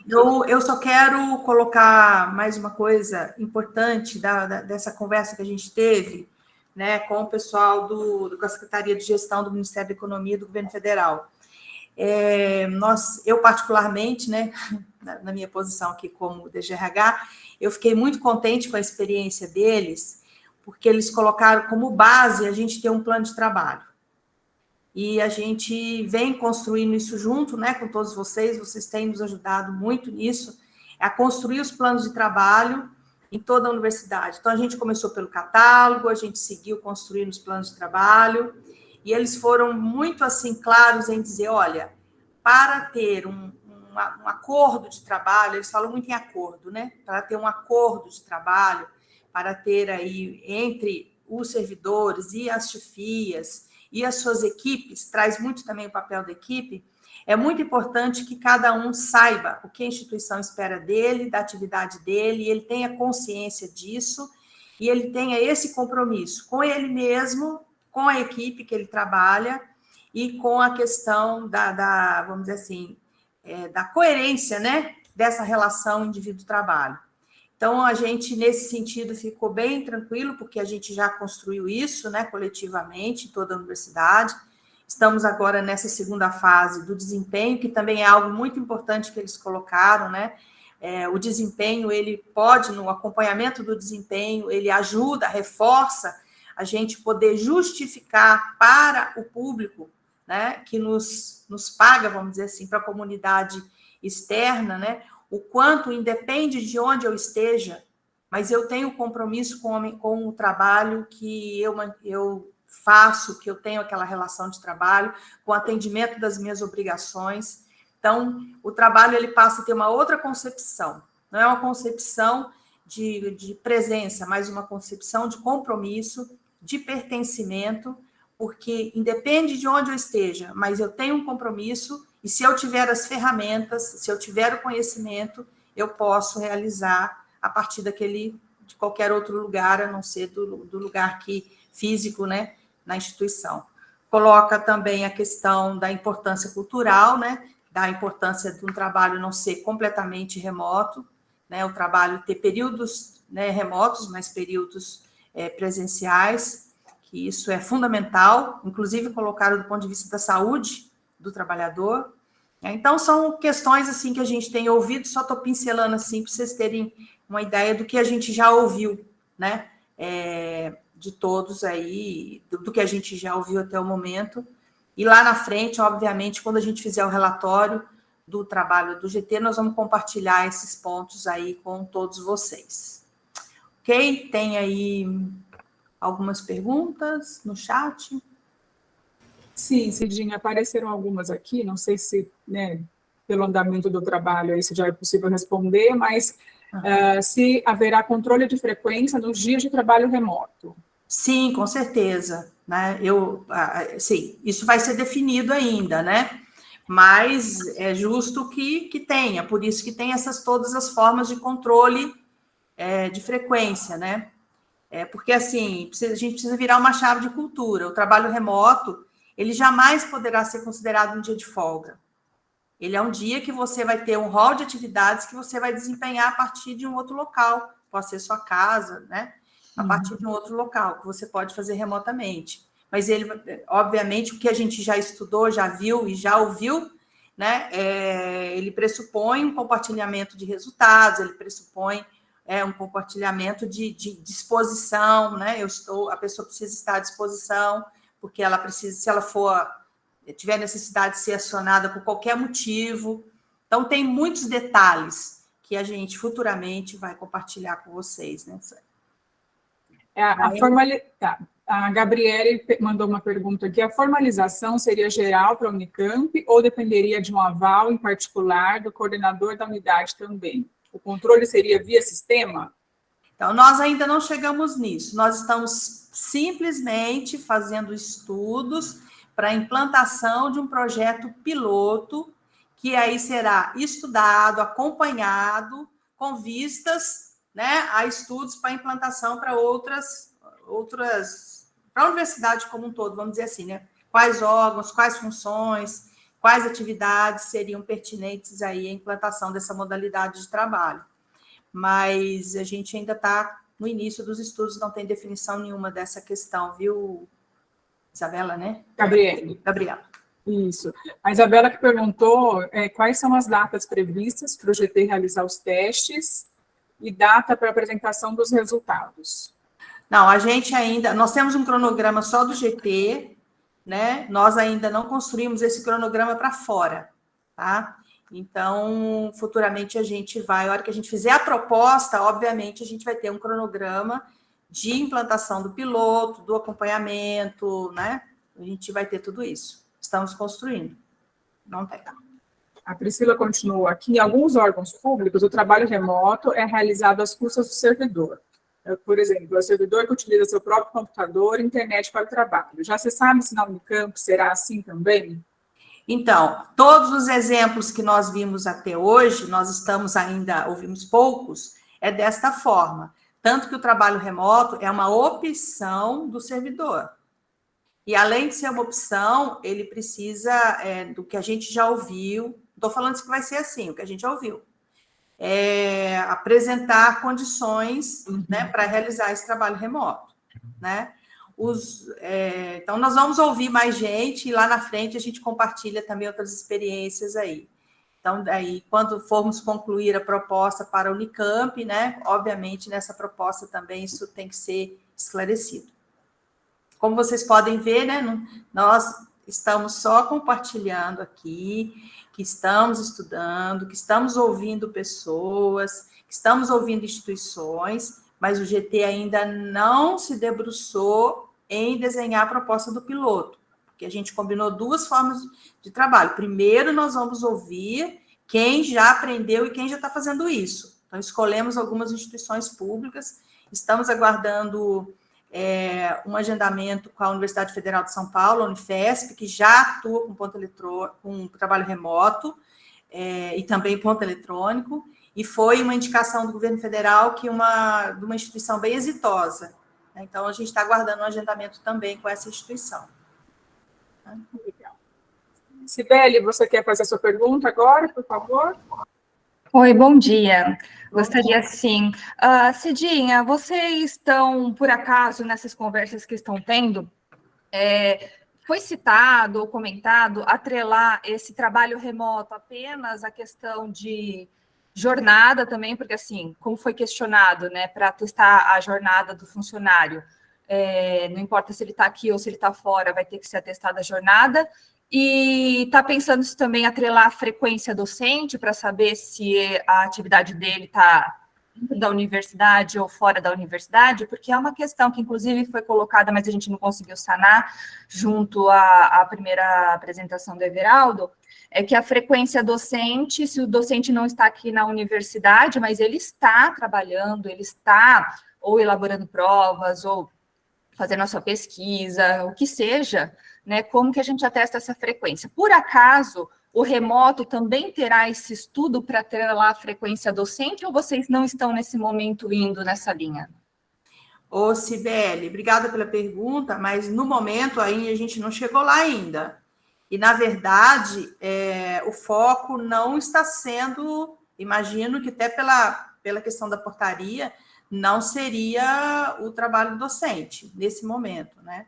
Eu só quero colocar mais uma coisa importante dessa conversa que a gente teve, né, com o pessoal da Secretaria de Gestão do Ministério da Economia e do Governo Federal. Eu particularmente, né, na minha posição aqui como DGRH, eu fiquei muito contente com a experiência deles, porque eles colocaram como base a gente ter um plano de trabalho. E a gente vem construindo isso junto, né, com todos vocês têm nos ajudado muito nisso, a construir os planos de trabalho em toda a universidade. Então, a gente começou pelo catálogo, a gente seguiu construindo os planos de trabalho, e eles foram muito, assim, claros em dizer, olha, para ter um acordo de trabalho, eles falam muito em acordo, né? Para ter um acordo de trabalho, para ter aí entre os servidores e as chefias e as suas equipes, traz muito também o papel da equipe, é muito importante que cada um saiba o que a instituição espera dele, da atividade dele, ele tenha consciência disso, e ele tenha esse compromisso com ele mesmo, com a equipe que ele trabalha, e com a questão vamos dizer assim, da coerência, né, dessa relação indivíduo-trabalho. Então, a gente, nesse sentido, ficou bem tranquilo, porque a gente já construiu isso, né, coletivamente, em toda a universidade. Estamos agora nessa segunda fase do desempenho, que também é algo muito importante que eles colocaram, né? O desempenho, ele pode, no acompanhamento do desempenho, ele ajuda, reforça a gente poder justificar para o público, né, que nos paga, vamos dizer assim, para a comunidade externa, né, o quanto, independe de onde eu esteja, mas eu tenho compromisso com o trabalho que eu faço, que eu tenho aquela relação de trabalho, com o atendimento das minhas obrigações. Então, o trabalho ele passa a ter uma outra concepção, não é uma concepção de presença, mas uma concepção de compromisso, de pertencimento, porque independe de onde eu esteja, mas eu tenho um compromisso, e se eu tiver as ferramentas, se eu tiver o conhecimento, eu posso realizar a partir de qualquer outro lugar, a não ser do lugar físico, né, na instituição. Coloca também a questão da importância cultural, né, da importância de um trabalho não ser completamente remoto, né, o trabalho ter períodos, né, remotos, mas períodos presenciais, que isso é fundamental, inclusive colocaram do ponto de vista da saúde do trabalhador. Então, são questões assim que a gente tem ouvido, só estou pincelando assim para vocês terem uma ideia do que a gente já ouviu, né? De todos aí, do que a gente já ouviu até o momento. E lá na frente, obviamente, quando a gente fizer o relatório do trabalho do GT, nós vamos compartilhar esses pontos aí com todos vocês. Ok? Tem aí algumas perguntas no chat? Sim, Cidinha, apareceram algumas aqui, não sei se, né, pelo andamento do trabalho isso já é possível responder, mas se haverá controle de frequência nos dias de trabalho remoto. Sim, com certeza, né? Sim, isso vai ser definido ainda, né? Mas é justo que tenha, por isso que tem todas as formas de controle de frequência, né? Porque, assim, a gente precisa virar uma chave de cultura. O trabalho remoto, ele jamais poderá ser considerado um dia de folga. Ele é um dia que você vai ter um rol de atividades que você vai desempenhar a partir de um outro local. Pode ser sua casa, né? A partir de um outro local, que você pode fazer remotamente. Mas ele, obviamente, o que a gente já estudou, já viu e já ouviu, né? Ele pressupõe um compartilhamento de resultados, ele pressupõe um compartilhamento de disposição, né? A pessoa precisa estar à disposição, porque ela precisa, se ela tiver necessidade de ser acionada por qualquer motivo. Então, tem muitos detalhes que a gente futuramente vai compartilhar com vocês, né? A Gabriele mandou uma pergunta aqui. A formalização seria geral para a Unicamp ou dependeria de um aval em particular do coordenador da unidade também? O controle seria via sistema? Então, nós ainda não chegamos nisso. Nós estamos simplesmente fazendo estudos para a implantação de um projeto piloto, que aí será estudado, acompanhado, com vistas, né, a estudos para implantação para outras para a universidade como um todo, vamos dizer assim, né? Quais órgãos, quais funções, quais atividades seriam pertinentes aí à implantação dessa modalidade de trabalho. Mas a gente ainda está no início dos estudos, não tem definição nenhuma dessa questão, viu, Isabela, né? Gabriela. Isso. A Isabela que perguntou quais são as datas previstas para o GT realizar os testes e data para a apresentação dos resultados. Não, a gente ainda... Nós temos um cronograma só do GT, né? Nós ainda não construímos esse cronograma para fora, tá? Então, futuramente a gente vai... A hora que a gente fizer a proposta, obviamente, a gente vai ter um cronograma de implantação do piloto, do acompanhamento, né? A gente vai ter tudo isso. Estamos construindo. Não tem. A Priscila continua aqui. Em alguns órgãos públicos, o trabalho remoto é realizado às custas do servidor. Por exemplo, o servidor que utiliza seu próprio computador e internet para o trabalho. Já se sabe se na Unicamp será assim também? Então, todos os exemplos que nós vimos até hoje, nós estamos ainda, ouvimos poucos, é desta forma. Tanto que o trabalho remoto é uma opção do servidor. E, além de ser uma opção, ele precisa, do que a gente já ouviu, estou falando que vai ser assim, o que a gente já ouviu, apresentar condições, né, para realizar esse trabalho remoto, né? Então, nós vamos ouvir mais gente e lá na frente a gente compartilha também outras experiências aí. Então, daí, quando formos concluir a proposta para a Unicamp, né, obviamente, nessa proposta também isso tem que ser esclarecido. Como vocês podem ver, né, nós estamos só compartilhando aqui, que estamos estudando, que estamos ouvindo pessoas, que estamos ouvindo instituições, mas o GT ainda não se debruçou em desenhar a proposta do piloto, porque a gente combinou duas formas de trabalho. Primeiro, nós vamos ouvir quem já aprendeu e quem já está fazendo isso. Então, escolhemos algumas instituições públicas, estamos aguardando um agendamento com a Universidade Federal de São Paulo, a Unifesp, que já atua com ponto eletrônico, com trabalho remoto e também ponto eletrônico, e foi uma indicação do governo federal de uma instituição bem exitosa. Então, a gente está aguardando um agendamento também com essa instituição. Legal. Sibeli, você quer fazer a sua pergunta agora, por favor? Oi, bom dia. Gostaria, sim. Cidinha, vocês estão, por acaso, nessas conversas que estão tendo, foi citado ou comentado atrelar esse trabalho remoto apenas à questão de jornada também, porque, assim, como foi questionado, né, para testar a jornada do funcionário, não importa se ele está aqui ou se ele está fora, vai ter que ser atestada a jornada. E está pensando se também atrelar a frequência docente para saber se a atividade dele está dentro da universidade ou fora da universidade, porque é uma questão que, inclusive, foi colocada, mas a gente não conseguiu sanar junto à primeira apresentação do Everaldo, é que a frequência docente, se o docente não está aqui na universidade, mas ele está trabalhando, ele está ou elaborando provas, ou fazendo a sua pesquisa, o que seja, né, como que a gente atesta essa frequência? Por acaso, o remoto também terá esse estudo para atrelar a frequência docente ou vocês não estão nesse momento indo nessa linha? Ô, Cibele, obrigada pela pergunta, mas no momento aí a gente não chegou lá ainda. E, na verdade, o foco não está sendo, imagino que até pela questão da portaria, não seria o trabalho docente nesse momento, né?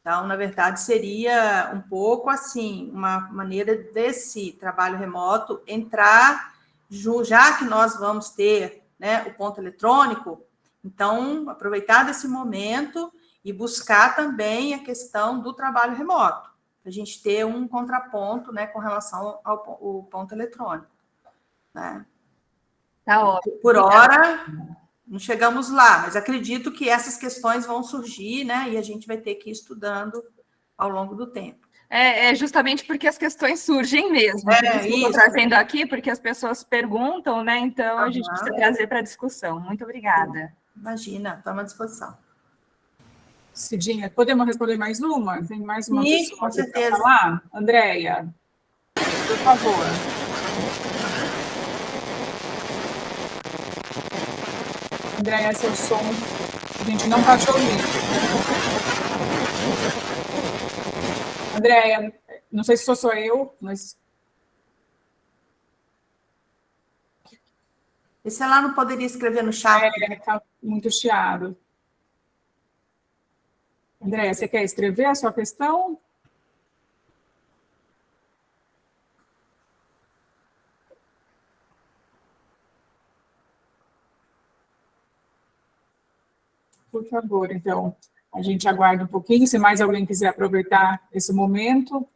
Então, na verdade, seria um pouco assim, uma maneira desse trabalho remoto entrar, já que nós vamos ter, né, o ponto eletrônico, então, aproveitar desse momento e buscar também a questão do trabalho remoto, para a gente ter um contraponto, né, com relação ao ponto eletrônico, né? Tá ótimo. Por hora, não chegamos lá, mas acredito que essas questões vão surgir, né? E a gente vai ter que ir estudando ao longo do tempo. É justamente porque as questões surgem mesmo. Por isso que eu estou trazendo aqui, porque as pessoas perguntam, né? Então, a gente precisa trazer para a discussão. Muito obrigada. Imagina, estamos à disposição. Cidinha, podemos responder mais uma? Tem mais uma Sim, pessoa com aqui certeza. para falar? Andréia, por favor. Andréia, seu som, a gente não está te ouvindo. Andréia, não sei se sou eu, mas... Esse lá não poderia escrever no chat. Está muito chiado. Andréia, você quer escrever a sua questão? Por favor, então, a gente aguarda um pouquinho, se mais alguém quiser aproveitar esse momento.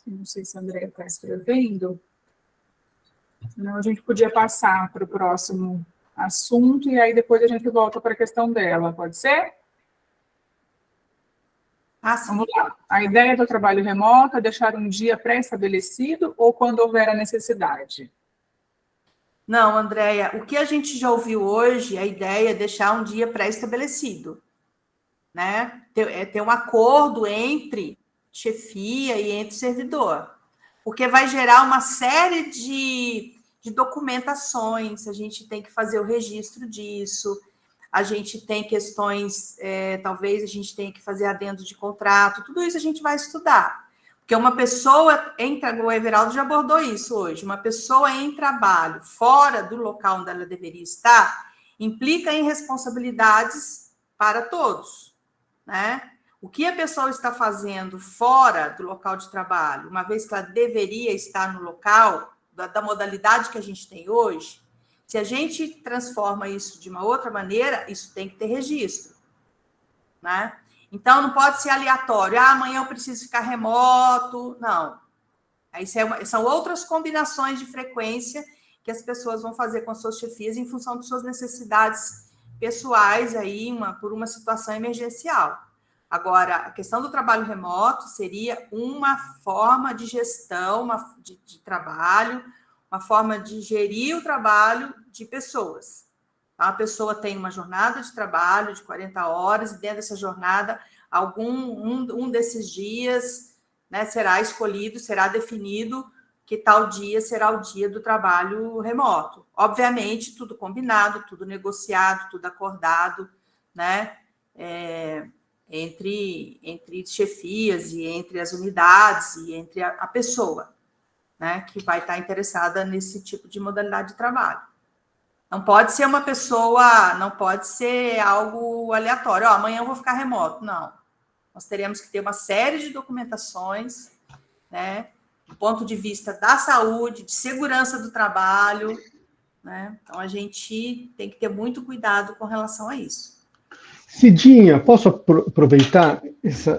Não sei se a Andréia está escrevendo. Senão a gente podia passar para o próximo assunto e aí depois a gente volta para a questão dela, pode ser? Vamos lá. A ideia do trabalho remoto é deixar um dia pré-estabelecido ou quando houver a necessidade? Não, Andréia, o que a gente já ouviu hoje, a ideia é deixar um dia pré-estabelecido, né? Ter um acordo entre chefia e entre servidor, porque vai gerar uma série de documentações, a gente tem que fazer o registro disso, a gente tem questões, talvez a gente tenha que fazer adendo de contrato, tudo isso a gente vai estudar. Porque uma pessoa, o Everaldo já abordou isso hoje, uma pessoa em trabalho fora do local onde ela deveria estar, implica em responsabilidades para todos, né? O que a pessoa está fazendo fora do local de trabalho, uma vez que ela deveria estar no local, da modalidade que a gente tem hoje, se a gente transforma isso de uma outra maneira, isso tem que ter registro, né? Então, não pode ser aleatório. Amanhã eu preciso ficar remoto. Não. São outras combinações de frequência que as pessoas vão fazer com as suas chefias em função de suas necessidades pessoais aí, por uma situação emergencial. Agora, a questão do trabalho remoto seria uma forma de gestão de trabalho, uma forma de gerir o trabalho de pessoas. A pessoa tem uma jornada de trabalho de 40 horas, e dentro dessa jornada, um desses dias, né, será escolhido, será definido que tal dia será o dia do trabalho remoto. Obviamente, tudo combinado, tudo negociado, tudo acordado, né, entre chefias e entre as unidades e entre a pessoa, né, que vai estar interessada nesse tipo de modalidade de trabalho. Não pode ser uma pessoa, não pode ser algo aleatório. Amanhã eu vou ficar remoto. Não. Nós teremos que ter uma série de documentações, né, do ponto de vista da saúde, de segurança do trabalho, né? Então, a gente tem que ter muito cuidado com relação a isso. Cidinha, posso aproveitar?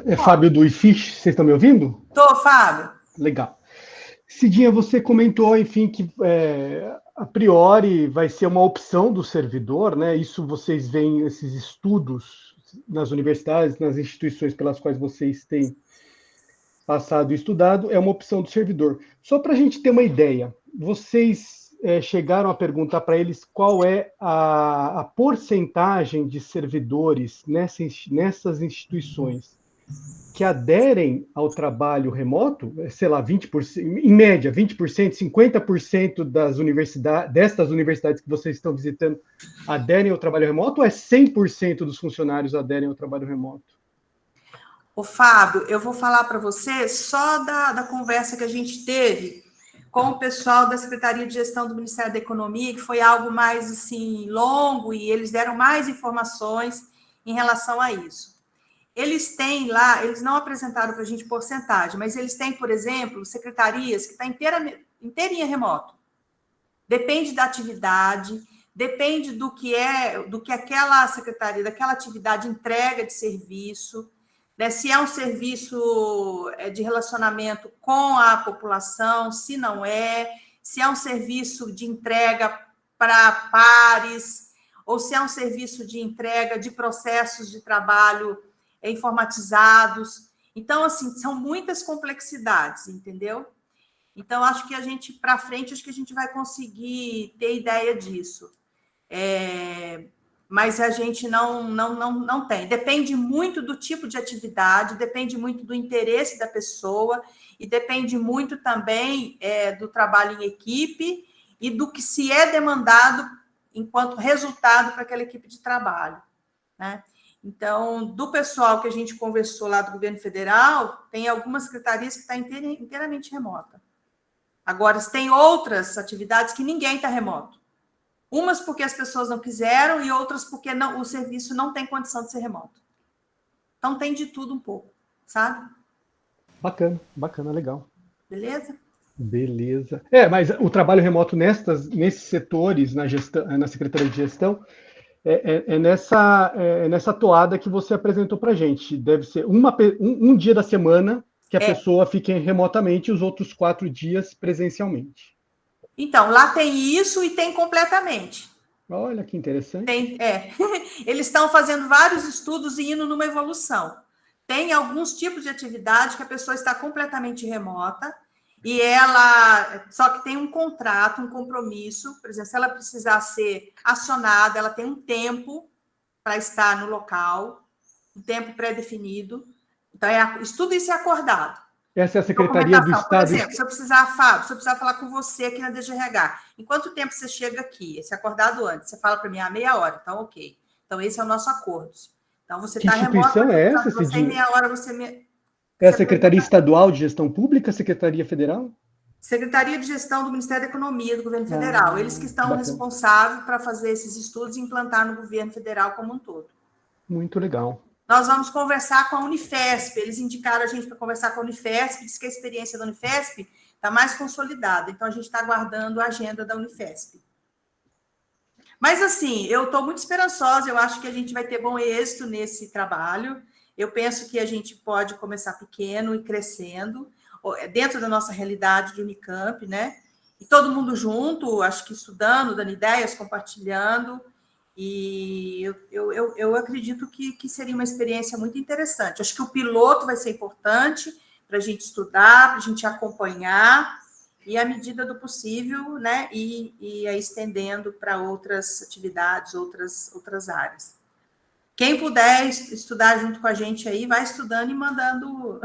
É Fábio do iFish, vocês estão me ouvindo? Estou, Fábio. Legal. Cidinha, você comentou, enfim, que a priori vai ser uma opção do servidor, né? Isso vocês veem, esses estudos nas universidades, nas instituições pelas quais vocês têm passado e estudado, é uma opção do servidor. Só para a gente ter uma ideia, vocês chegaram a perguntar para eles qual é a porcentagem de servidores nessas instituições que aderem ao trabalho remoto, sei lá, 20%, em média, 20%, 50% destas universidades que vocês estão visitando aderem ao trabalho remoto, ou é 100% dos funcionários aderem ao trabalho remoto? Ô, Fábio, eu vou falar para você só da conversa que a gente teve com o pessoal da Secretaria de Gestão do Ministério da Economia, que foi algo mais assim longo, e eles deram mais informações em relação a isso. Eles têm lá, eles não apresentaram para a gente porcentagem, mas eles têm, por exemplo, secretarias que estão inteirinha remoto. Depende da atividade, depende do que aquela secretaria, daquela atividade entrega de serviço, né? Se é um serviço de relacionamento com a população, se não é, se é um serviço de entrega para pares, ou se é um serviço de entrega de processos de trabalho informatizados. Então, assim, são muitas complexidades, entendeu? Então, acho que a gente, para frente, acho que a gente vai conseguir ter ideia disso. Mas a gente não tem. Depende muito do tipo de atividade, depende muito do interesse da pessoa e depende muito também do trabalho em equipe e do que se é demandado enquanto resultado para aquela equipe de trabalho, né? Então, do pessoal que a gente conversou lá do governo federal, tem algumas secretarias que estão inteiramente remota. Agora, tem outras atividades que ninguém está remoto. Umas porque as pessoas não quiseram e outras porque o serviço não tem condição de ser remoto. Então, tem de tudo um pouco, sabe? Bacana, legal. Beleza? Beleza. Mas o trabalho remoto nesses setores, na Secretaria de Gestão, é nessa toada que você apresentou para a gente. Deve ser um dia da semana que a pessoa fique remotamente e os outros 4 dias presencialmente. Então, lá tem isso e tem completamente. Olha que interessante. Eles estão fazendo vários estudos e indo numa evolução. Tem alguns tipos de atividade que a pessoa está completamente remota e ela só que tem um contrato, um compromisso. Por exemplo, se ela precisar ser acionada, ela tem um tempo para estar no local, um tempo pré-definido. Então, tudo isso é acordado. Essa é a Secretaria do Estado. Por exemplo, se eu precisar falar com você aqui na DGRH, em quanto tempo você chega aqui? Esse acordado antes. Você fala para mim, meia hora. Então, ok. Então, esse é o nosso acordo. Então, você está remoto. Que instituição é essa, você em meia hora, você... É a Secretaria Estadual de Gestão Pública, Secretaria Federal? Secretaria de Gestão do Ministério da Economia do Governo Federal. Eles que estão responsáveis para fazer esses estudos e implantar no governo federal como um todo. Muito legal. Nós vamos conversar com a Unifesp. Eles indicaram a gente para conversar com a Unifesp, diz que a experiência da Unifesp está mais consolidada. Então, a gente está aguardando a agenda da Unifesp. Mas, assim, eu estou muito esperançosa. Eu acho que a gente vai ter bom êxito nesse trabalho. Eu penso que a gente pode começar pequeno e crescendo, dentro da nossa realidade de Unicamp, né? E todo mundo junto, acho que estudando, dando ideias, compartilhando. E eu acredito que seria uma experiência muito interessante. Acho que o piloto vai ser importante para a gente estudar, para a gente acompanhar, e, à medida do possível, né? E aí estendendo para outras atividades, outras áreas. Quem puder estudar junto com a gente aí, vai estudando e mandando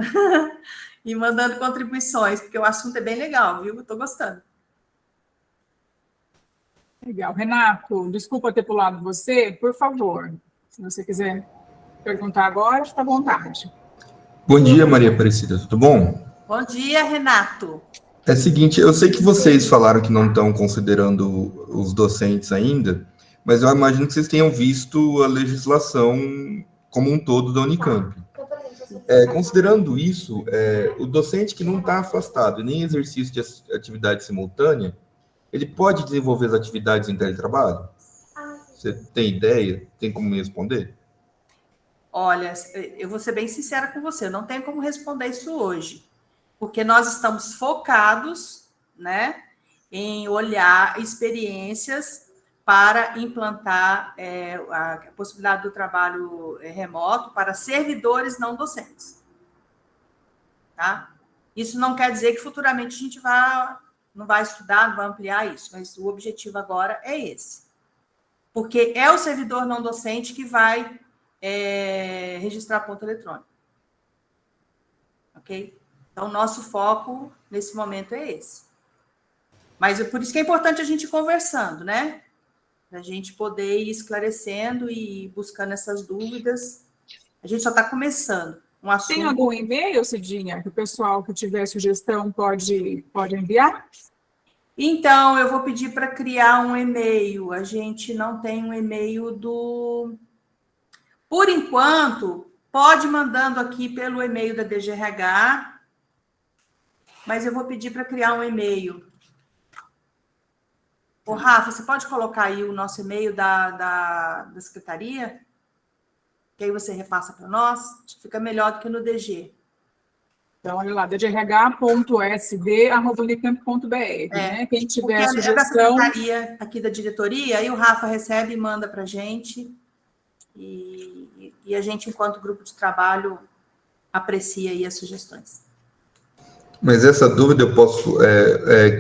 e mandando contribuições, porque o assunto é bem legal, viu? Eu estou gostando. Legal. Renato, desculpa ter pulado você, por favor, se você quiser perguntar agora, fica à vontade. Bom dia, Maria Aparecida, tudo bom? Bom dia, Renato. É o seguinte, eu sei que vocês falaram que não estão considerando os docentes ainda, mas eu imagino que vocês tenham visto a legislação como um todo da Unicamp. Considerando isso, o docente que não está afastado e nem exercício de atividade simultânea, ele pode desenvolver as atividades em teletrabalho? Você tem ideia? Tem como me responder? Olha, eu vou ser bem sincera com você, eu não tenho como responder isso hoje, porque nós estamos focados, né, em olhar experiências para implantar a possibilidade do trabalho remoto para servidores não docentes. Tá? Isso não quer dizer que futuramente a gente não vai estudar, não vai ampliar isso, mas o objetivo agora é esse. Porque é o servidor não docente que vai registrar ponto eletrônico. Ok? Então, nosso foco nesse momento é esse. Mas por isso que é importante a gente ir conversando, né? Para a gente poder ir esclarecendo e buscando essas dúvidas. A gente só está começando um assunto. Tem algum e-mail, Cidinha, que o pessoal que tiver sugestão pode enviar? Então, eu vou pedir para criar um e-mail. A gente não tem um e-mail do... Por enquanto, pode ir mandando aqui pelo e-mail da DGRH, mas eu vou pedir para criar um e-mail. Ô, Rafa, você pode colocar aí o nosso e-mail da secretaria? Que aí você repassa para nós? Acho que fica melhor do que no DG. Então, olha lá, dgrh.sd@unicamp.br, né? Quem tiver porque sugestão... é da secretaria aqui da diretoria, aí o Rafa recebe e manda para a gente, e a gente, enquanto grupo de trabalho, aprecia aí as sugestões. Mas essa dúvida eu posso...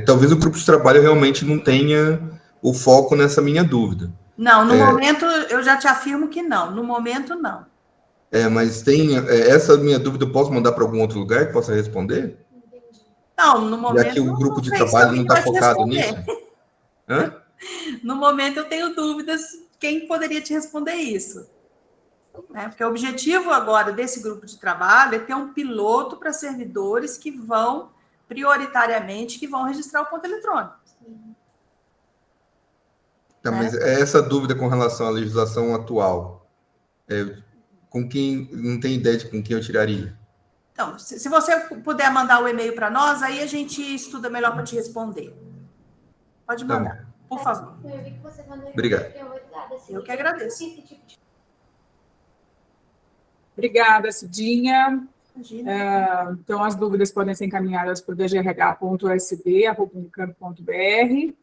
talvez o grupo de trabalho realmente não tenha o foco nessa minha dúvida. Não, no momento, eu já te afirmo que não. No momento, não. Mas tem... essa minha dúvida eu posso mandar para algum outro lugar que possa responder? Não, no momento... Já que o grupo de trabalho não está focado nisso? Hã? No momento, eu tenho dúvidas quem poderia te responder isso. Né? Porque o objetivo agora desse grupo de trabalho é ter um piloto para servidores que vão, prioritariamente, que vão registrar o ponto eletrônico. Tá, mas essa dúvida com relação à legislação atual, com quem... Não tem ideia de com quem eu tiraria? Então, se você puder mandar o e-mail para nós, aí a gente estuda melhor para te responder. Pode mandar, por favor. Obrigado. Eu que agradeço. Obrigada, Cidinha. Então, as dúvidas podem ser encaminhadas para o dgrh.sd@unicamp.br.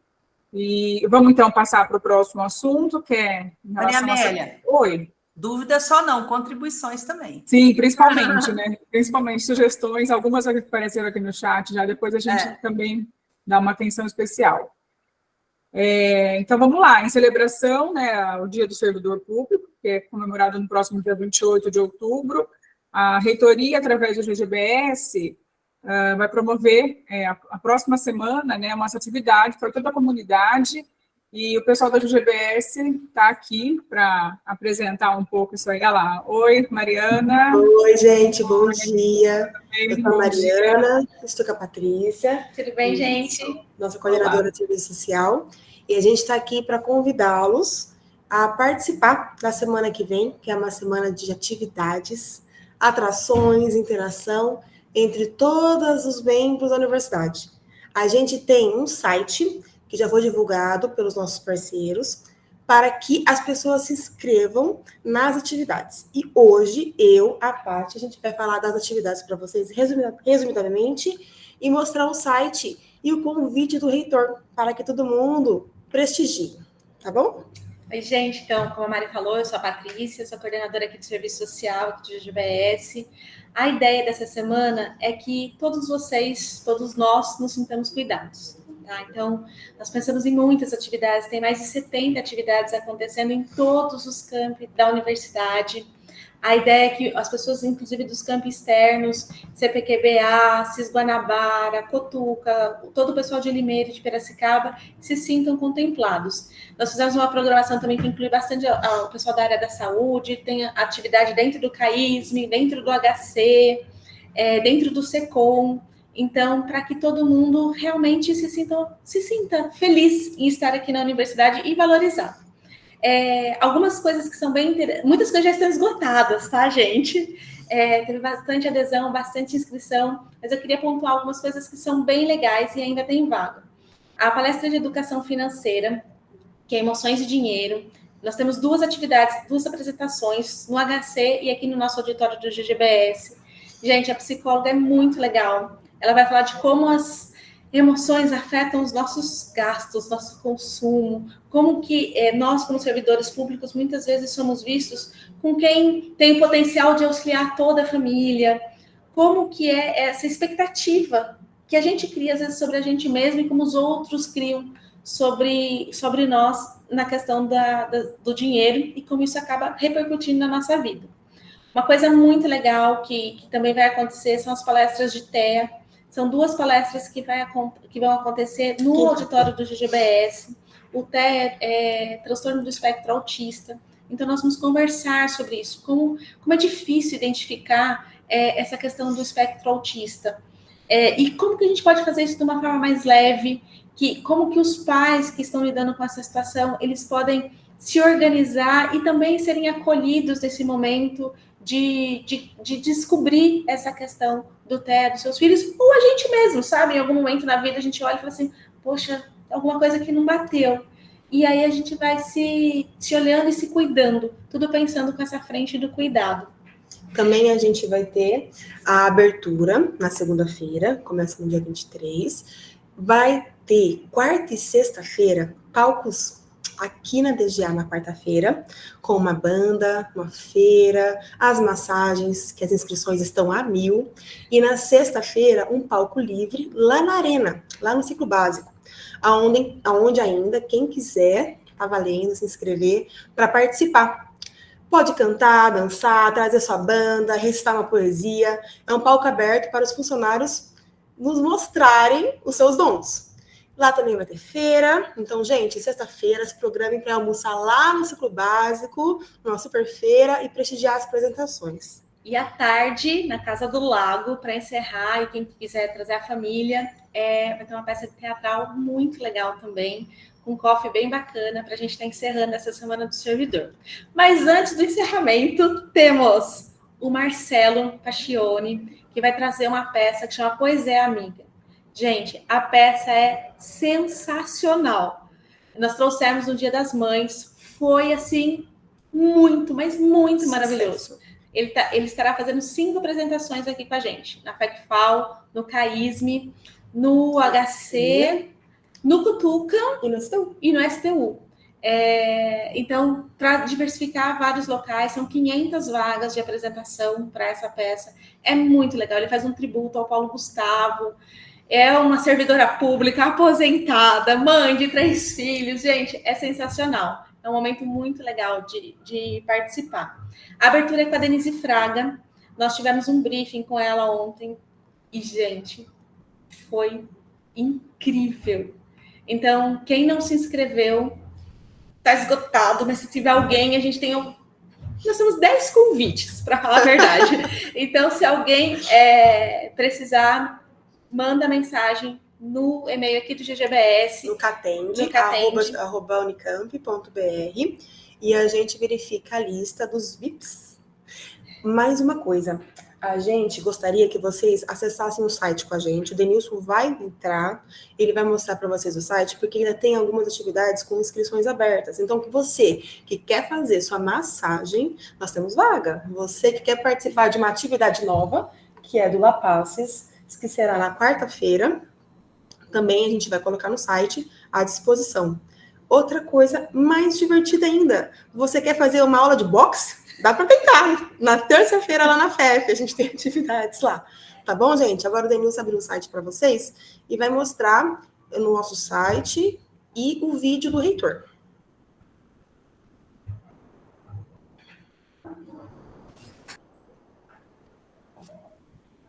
E vamos, então, passar para o próximo assunto, que é... Maria Amélia. Oi. Dúvidas só não, contribuições também. Sim, principalmente, né? Principalmente sugestões, algumas que apareceram aqui no chat, já depois a gente também dá uma atenção especial. Então, vamos lá, em celebração, né, ao Dia do Servidor Público, que é comemorado no próximo dia 28 de outubro, a reitoria, através do GGBS, vai promover a próxima semana, né, uma atividade para toda a comunidade, e o pessoal da GGBS está aqui para apresentar um pouco isso aí. Olha lá. Oi, Mariana. Oi, gente, bom dia. Eu sou a Mariana, estou com a Patrícia. Tudo bem, gente? Nossa coordenadora de serviço social. E a gente está aqui para convidá-los a participar da semana que vem, que é uma semana de atividades, atrações, interação entre todos os membros da universidade. A gente tem um site que já foi divulgado pelos nossos parceiros, para que as pessoas se inscrevam nas atividades. E hoje, a Paty, a gente vai falar das atividades para vocês resumidamente e mostrar o site e o convite do reitor, para que todo mundo prestigie, tá bom? Oi, gente, então, como a Mari falou, eu sou a Patrícia, sou coordenadora aqui do Serviço Social, aqui do GGBS. A ideia dessa semana é que todos vocês, todos nós, nos sintamos cuidados. Tá? Então, nós pensamos em muitas atividades, tem mais de 70 atividades acontecendo em todos os campi da universidade. A ideia é que as pessoas, inclusive dos campos externos, CPQBA, CIS Guanabara, Cotuca, todo o pessoal de Limeira e de Piracicaba, se sintam contemplados. Nós fizemos uma programação também que inclui bastante o pessoal da área da saúde, tem atividade dentro do CAISM, dentro do HC, dentro do SECOM. Então, para que todo mundo realmente se sinta feliz em estar aqui na universidade e valorizar. Algumas coisas que são bem interessantes, muitas coisas já estão esgotadas, tá, gente? Teve bastante adesão, bastante inscrição, mas eu queria pontuar algumas coisas que são bem legais e ainda tem vaga. A palestra de educação financeira, que é Emoções e Dinheiro. Nós temos duas atividades, duas apresentações no HC e aqui no nosso auditório do GGBS. Gente, a psicóloga é muito legal. Ela vai falar de como as emoções afetam os nossos gastos, nosso consumo, como que nós, como servidores públicos, muitas vezes somos vistos com quem tem o potencial de auxiliar toda a família, como que é essa expectativa que a gente cria, às vezes, sobre a gente mesmo e como os outros criam sobre nós na questão do dinheiro e como isso acaba repercutindo na nossa vida. Uma coisa muito legal que também vai acontecer são as palestras de TEA. São duas palestras que vão acontecer no auditório do GGBS. O TEA é transtorno do espectro autista. Então, nós vamos conversar sobre isso. Como é difícil identificar essa questão do espectro autista. E como que a gente pode fazer isso de uma forma mais leve. Como que os pais que estão lidando com essa situação, eles podem se organizar e também serem acolhidos nesse momento de descobrir essa questão do TEA dos seus filhos, ou a gente mesmo, sabe? Em algum momento na vida a gente olha e fala assim, poxa, alguma coisa que não bateu. E aí a gente vai se olhando e se cuidando, tudo pensando com essa frente do cuidado. Também a gente vai ter a abertura na segunda-feira, começa no dia 23. Vai ter quarta e sexta-feira palcos aqui na DGA na quarta-feira, com uma banda, uma feira, as massagens, que as inscrições estão a 1.000. E na sexta-feira, um palco livre lá na Arena, lá no ciclo básico, aonde ainda, quem quiser, tá valendo, se inscrever para participar. Pode cantar, dançar, trazer sua banda, recitar uma poesia. É um palco aberto para os funcionários nos mostrarem os seus dons. Lá também vai ter feira. Então, gente, sexta-feira, se programem para almoçar lá no ciclo básico, numa super feira, e prestigiar as apresentações. E à tarde, na Casa do Lago, para encerrar, e quem quiser trazer a família, vai ter uma peça teatral muito legal também, com um coffee bem bacana, para a gente estar encerrando essa Semana do Servidor. Mas antes do encerramento, temos o Marcelo Pacione, que vai trazer uma peça que chama Poesia Amiga. Gente, a peça é sensacional. Nós trouxemos no Dia das Mães, foi assim, muito, mas muito maravilhoso. Ele estará fazendo 5 apresentações aqui com a gente, na FECFAL, no CAISME, no HC, no Cutuca e no STU. Então, para diversificar vários locais, são 500 vagas de apresentação para essa peça. É muito legal, ele faz um tributo ao Paulo Gustavo, é uma servidora pública aposentada, mãe de 3 filhos, gente, é sensacional. É um momento muito legal de participar. A abertura é com a Denise Fraga. Nós tivemos um briefing com ela ontem. E, gente, foi incrível. Então, quem não se inscreveu, está esgotado. Mas se tiver alguém, nós temos 10 convites, para falar a verdade. Então, se alguém precisar, manda mensagem no e-mail aqui do GGBS. No Catende. @unicamp.br, e a gente verifica a lista dos VIPs. Mais uma coisa, a gente gostaria que vocês acessassem o site com a gente. O Denilson vai entrar, ele vai mostrar para vocês o site, porque ainda tem algumas atividades com inscrições abertas. Então, que você que quer fazer sua massagem, nós temos vaga. Você que quer participar de uma atividade nova, que é do Lapasses, que será na quarta-feira, também a gente vai colocar no site à disposição. Outra coisa mais divertida ainda, você quer fazer uma aula de boxe? Dá para tentar. Na terça-feira lá na FEF, a gente tem atividades lá. Tá bom, gente? Agora o Denilson abriu o site para vocês e vai mostrar no nosso site e o vídeo do reitor.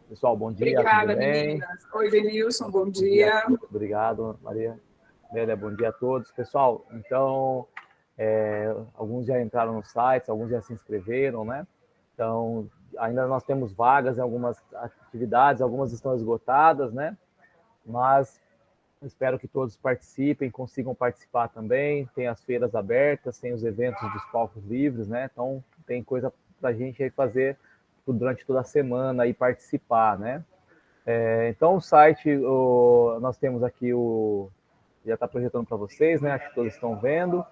Pessoal, bom dia. Obrigada, meninas. Oi, Denilson, bom dia. Obrigado, Maria. Amélia, bom dia a todos. Pessoal, então, alguns já entraram no site, alguns já se inscreveram, né? Então, ainda nós temos vagas em algumas atividades, algumas estão esgotadas, né? Mas espero que todos participem, consigam participar também. Tem as feiras abertas, tem os eventos dos palcos livres, né? Então, tem coisa para a gente aí fazer durante toda a semana e participar, né? Então, o site, nós temos aqui já está projetando para vocês, né? Acho que todos estão vendo.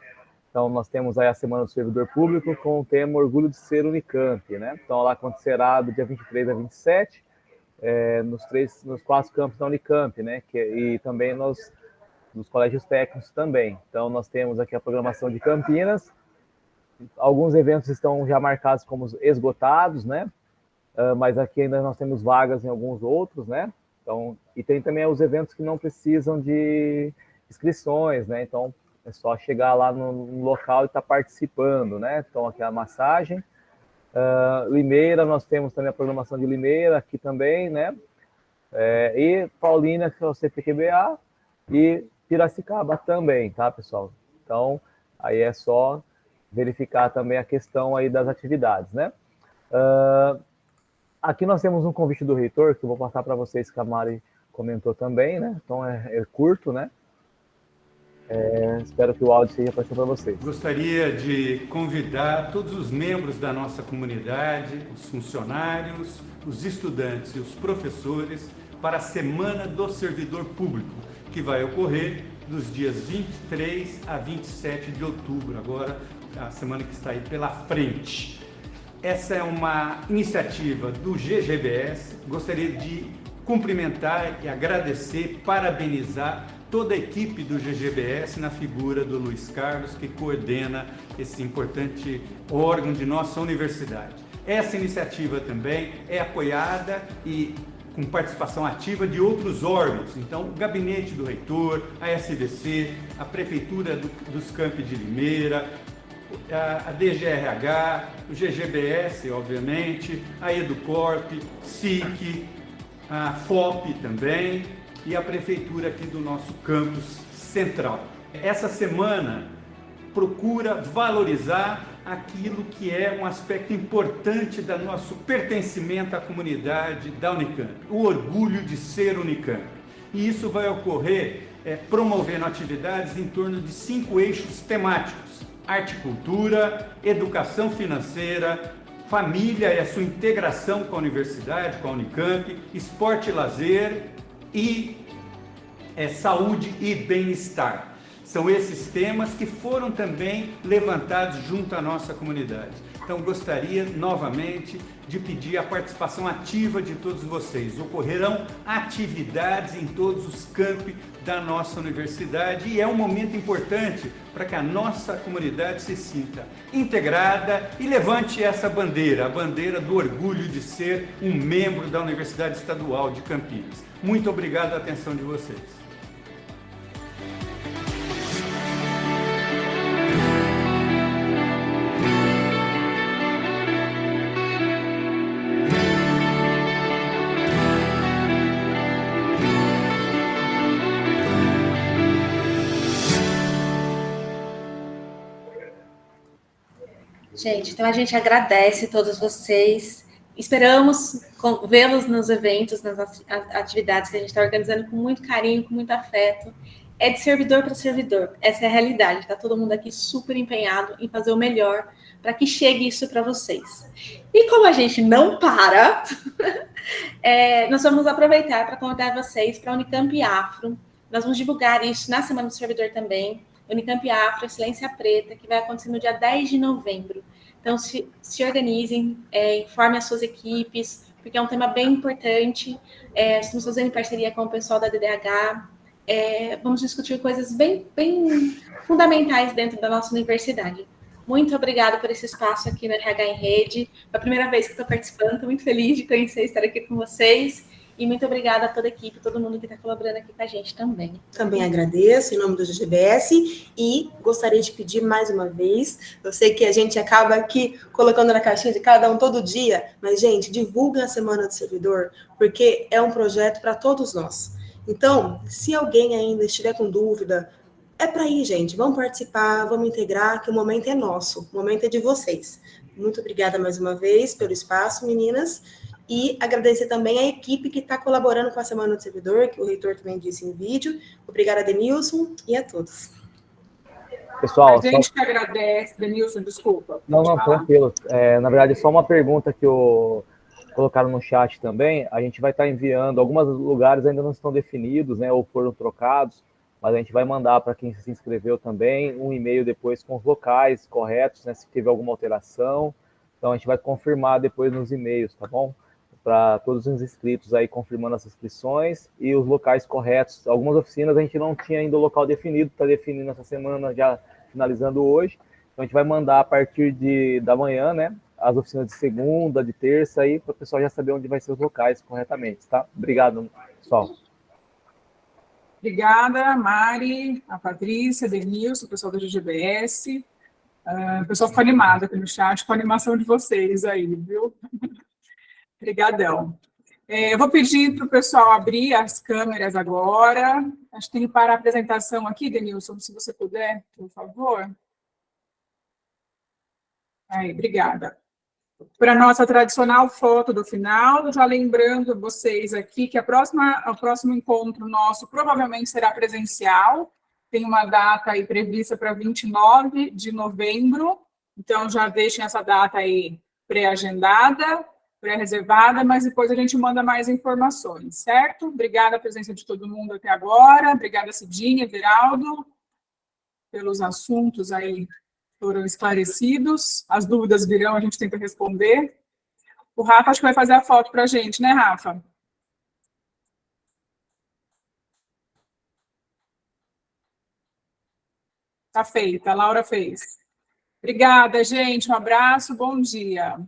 Então, nós temos aí a Semana do Servidor Público com o tema Orgulho de Ser Unicamp, né? Então, ela acontecerá do dia 23 a 27, nos 4 campos da Unicamp, né? E também nos colégios técnicos também. Então, nós temos aqui a programação de Campinas. Alguns eventos estão já marcados como esgotados, né? Mas aqui ainda nós temos vagas em alguns outros, né? Então, e tem também os eventos que não precisam de inscrições, né? Então, é só chegar lá no local e estar participando, né? Então, aqui é a massagem. Limeira, nós temos também a programação de Limeira aqui também, né? E Paulínia, que é o CPQBA, e Piracicaba também, tá, pessoal? Então, aí é só verificar também a questão aí das atividades, né? Aqui nós temos um convite do reitor, que eu vou passar para vocês, que a Mari comentou também, né? Então, é curto, né? Espero que o áudio seja fácil para vocês. Gostaria de convidar todos os membros da nossa comunidade, os funcionários, os estudantes e os professores para a Semana do Servidor Público, que vai ocorrer dos dias 23 a 27 de outubro, agora a semana que está aí pela frente. Essa é uma iniciativa do GGBS. Gostaria de cumprimentar e agradecer, parabenizar toda a equipe do GGBS na figura do Luiz Carlos, que coordena esse importante órgão de nossa universidade. Essa iniciativa também é apoiada e com participação ativa de outros órgãos, então o Gabinete do Reitor, a SVC, a Prefeitura dos Campi de Limeira, a DGRH, o GGBS, obviamente, a Educorp, SIC, a FOP também, e a prefeitura aqui do nosso campus central. Essa semana procura valorizar aquilo que é um aspecto importante do nosso pertencimento à comunidade da Unicamp, o orgulho de ser Unicamp. E isso vai ocorrer promovendo atividades em torno de 5 eixos temáticos: arte e cultura, educação financeira, família e a sua integração com a universidade, com a Unicamp, esporte e lazer e saúde e bem-estar. São esses temas que foram também levantados junto à nossa comunidade. Então, gostaria novamente de pedir a participação ativa de todos vocês. Ocorrerão atividades em todos os campi da nossa universidade e é um momento importante para que a nossa comunidade se sinta integrada e levante essa bandeira, a bandeira do orgulho de ser um membro da Universidade Estadual de Campinas. Muito obrigado pela atenção de vocês. Gente, então a gente agradece a todos vocês. Esperamos vê-los nos eventos, nas atividades que a gente está organizando com muito carinho, com muito afeto. É de servidor para servidor. Essa é a realidade. Está todo mundo aqui super empenhado em fazer o melhor para que chegue isso para vocês. E como a gente não para, nós vamos aproveitar para convidar vocês para a Unicamp Afro. Nós vamos divulgar isso na Semana do Servidor também. Unicamp Afro, Excelência Preta, que vai acontecer no dia 10 de novembro. Então, se organizem, informem as suas equipes, porque é um tema bem importante. Estamos fazendo em parceria com o pessoal da DDH. Vamos discutir coisas bem fundamentais dentro da nossa universidade. Muito obrigada por esse espaço aqui no RH em Rede. É a primeira vez que estou participando, estou muito feliz de conhecer e estar aqui com vocês. E muito obrigada a toda a equipe, todo mundo que está colaborando aqui com a gente também. Também agradeço em nome do GGBS e gostaria de pedir mais uma vez, eu sei que a gente acaba aqui colocando na caixinha de cada um todo dia, mas, gente, divulguem a Semana do Servidor, porque é um projeto para todos nós. Então, se alguém ainda estiver com dúvida, é para ir, gente, vamos participar, vamos integrar, que o momento é nosso, o momento é de vocês. Muito obrigada mais uma vez pelo espaço, meninas. E agradecer também a equipe que está colaborando com a Semana do Servidor, que o reitor também disse em vídeo. Obrigada, Denilson, e a todos. Pessoal, a gente que agradece, Denilson, desculpa. Não, tranquilo. Na verdade, só uma pergunta que colocaram no chat também. A gente vai estar enviando, alguns lugares ainda não estão definidos, né, ou foram trocados, mas a gente vai mandar para quem se inscreveu também um e-mail depois com os locais corretos, né, se teve alguma alteração. Então, a gente vai confirmar depois nos e-mails, tá bom? Para todos os inscritos aí confirmando as inscrições e os locais corretos. Algumas oficinas a gente não tinha ainda o local definido, está definindo essa semana, já finalizando hoje. Então a gente vai mandar a partir da manhã, né, as oficinas de segunda, de terça, aí para o pessoal já saber onde vai ser os locais corretamente, tá? Obrigado, pessoal. Obrigada, Mari, a Patrícia, Denilson, o pessoal do GGBS. O pessoal ficou animado aqui no chat com a animação de vocês aí, viu? Obrigadão. Eu vou pedir para o pessoal abrir as câmeras agora. Acho que tem que parar a apresentação aqui, Denilson, se você puder, por favor. Aí, obrigada. Para a nossa tradicional foto do final, já lembrando vocês aqui que o próximo encontro nosso provavelmente será presencial, tem uma data aí prevista para 29 de novembro, então já deixem essa data aí pré-agendada, pré-reservada, mas depois a gente manda mais informações, certo? Obrigada a presença de todo mundo até agora, obrigada Cidinha, Everaldo, pelos assuntos aí foram esclarecidos, as dúvidas virão, a gente tenta responder. O Rafa acho que vai fazer a foto para a gente, né, Rafa? Tá feita, a Laura fez. Obrigada, gente, um abraço, bom dia.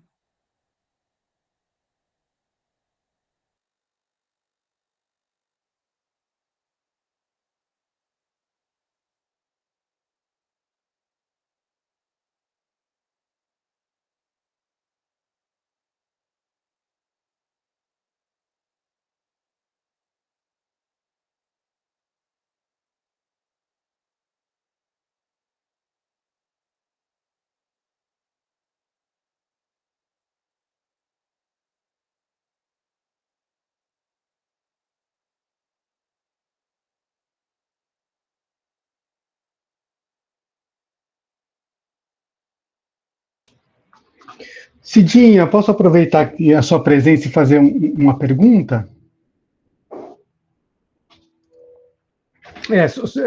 Cidinha, posso aproveitar aqui a sua presença e fazer uma pergunta?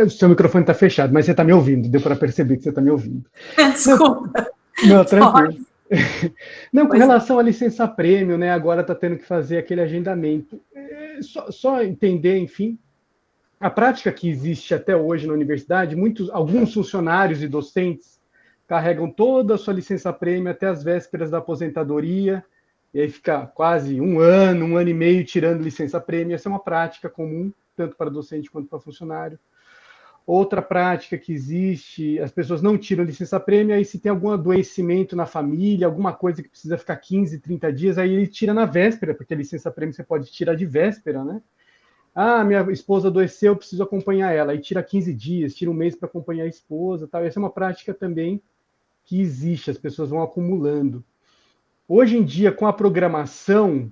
Seu microfone está fechado, mas você está me ouvindo, deu para perceber que você está me ouvindo. Desculpa. Não, tranquilo. Não, com relação à licença-prêmio, né, agora está tendo que fazer aquele agendamento. Só entender, enfim, a prática que existe até hoje na universidade, alguns funcionários e docentes carregam toda a sua licença-prêmio até as vésperas da aposentadoria, e aí fica quase um ano e meio tirando licença-prêmio. Essa é uma prática comum, tanto para docente quanto para funcionário. Outra prática que existe, as pessoas não tiram licença-prêmio, aí se tem algum adoecimento na família, alguma coisa que precisa ficar 15, 30 dias, aí ele tira na véspera, porque a licença-prêmio você pode tirar de véspera, né? Ah, minha esposa adoeceu, eu preciso acompanhar ela. Aí tira 15 dias, tira um mês para acompanhar a esposa, tal. Essa é uma prática também que existe, as pessoas vão acumulando. Hoje em dia, com a programação,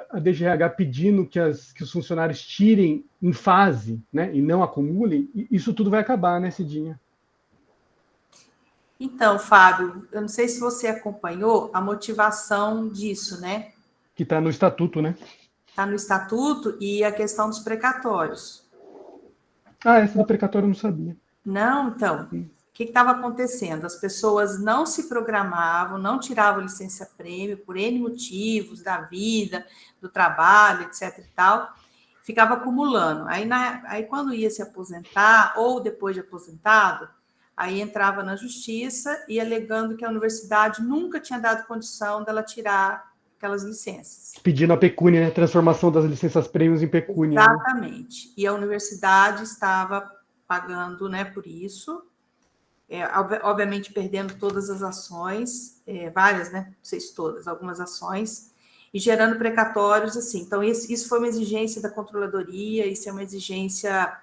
a DGRH pedindo que os funcionários tirem em fase, né, e não acumulem, isso tudo vai acabar, né, Cidinha? Então, Fábio, eu não sei se você acompanhou a motivação disso, né? Que está no estatuto, né? Está no estatuto e a questão dos precatórios. Ah, essa do precatório eu não sabia. Não, então, o que estava acontecendo? As pessoas não se programavam, não tiravam licença-prêmio por N motivos da vida, do trabalho, etc. e tal, ficava acumulando. Aí quando ia se aposentar, ou depois de aposentado, aí entrava na justiça e alegando que a universidade nunca tinha dado condição dela tirar aquelas licenças. Pedindo a pecúnia, né? Transformação das licenças-prêmios em pecúnia. Exatamente. Né? E a universidade estava pagando, né, por isso, obviamente perdendo todas as ações, várias, né, não sei se todas, algumas ações, e gerando precatórios, assim. Então, isso foi uma exigência da controladoria, isso é uma exigência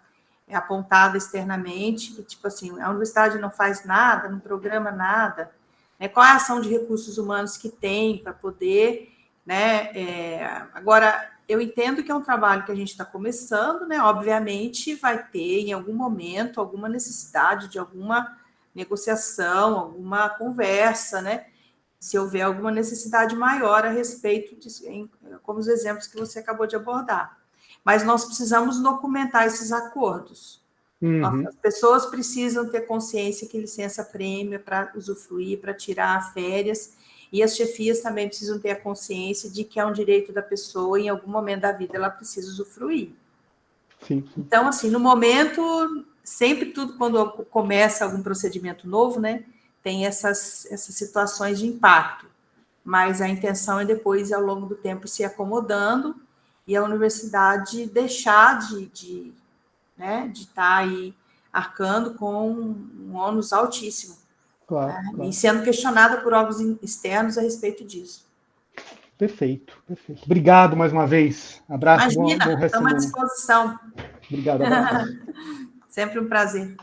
apontada externamente, que, tipo assim, a universidade não faz nada, não programa nada, né? Qual é a ação de recursos humanos que tem para poder, né, agora, eu entendo que é um trabalho que a gente está começando, né, obviamente vai ter, em algum momento, alguma necessidade de alguma negociação, alguma conversa, né, se houver alguma necessidade maior a respeito disso, como os exemplos que você acabou de abordar. Mas nós precisamos documentar esses acordos. As pessoas precisam ter consciência que licença-prêmio é para usufruir, para tirar férias, e as chefias também precisam ter a consciência de que é um direito da pessoa, em algum momento da vida ela precisa usufruir. Sim. Então, assim, no momento, sempre tudo, quando começa algum procedimento novo, né, tem essas situações de impacto, mas a intenção é depois, ao longo do tempo, se acomodando e a universidade deixar de estar aí arcando com um ônus altíssimo. Claro. E sendo questionada por órgãos externos a respeito disso. Perfeito. Obrigado mais uma vez. Abraço. Imagina, bom resto estamos à disposição. Obrigado. Abraço. Sempre um prazer.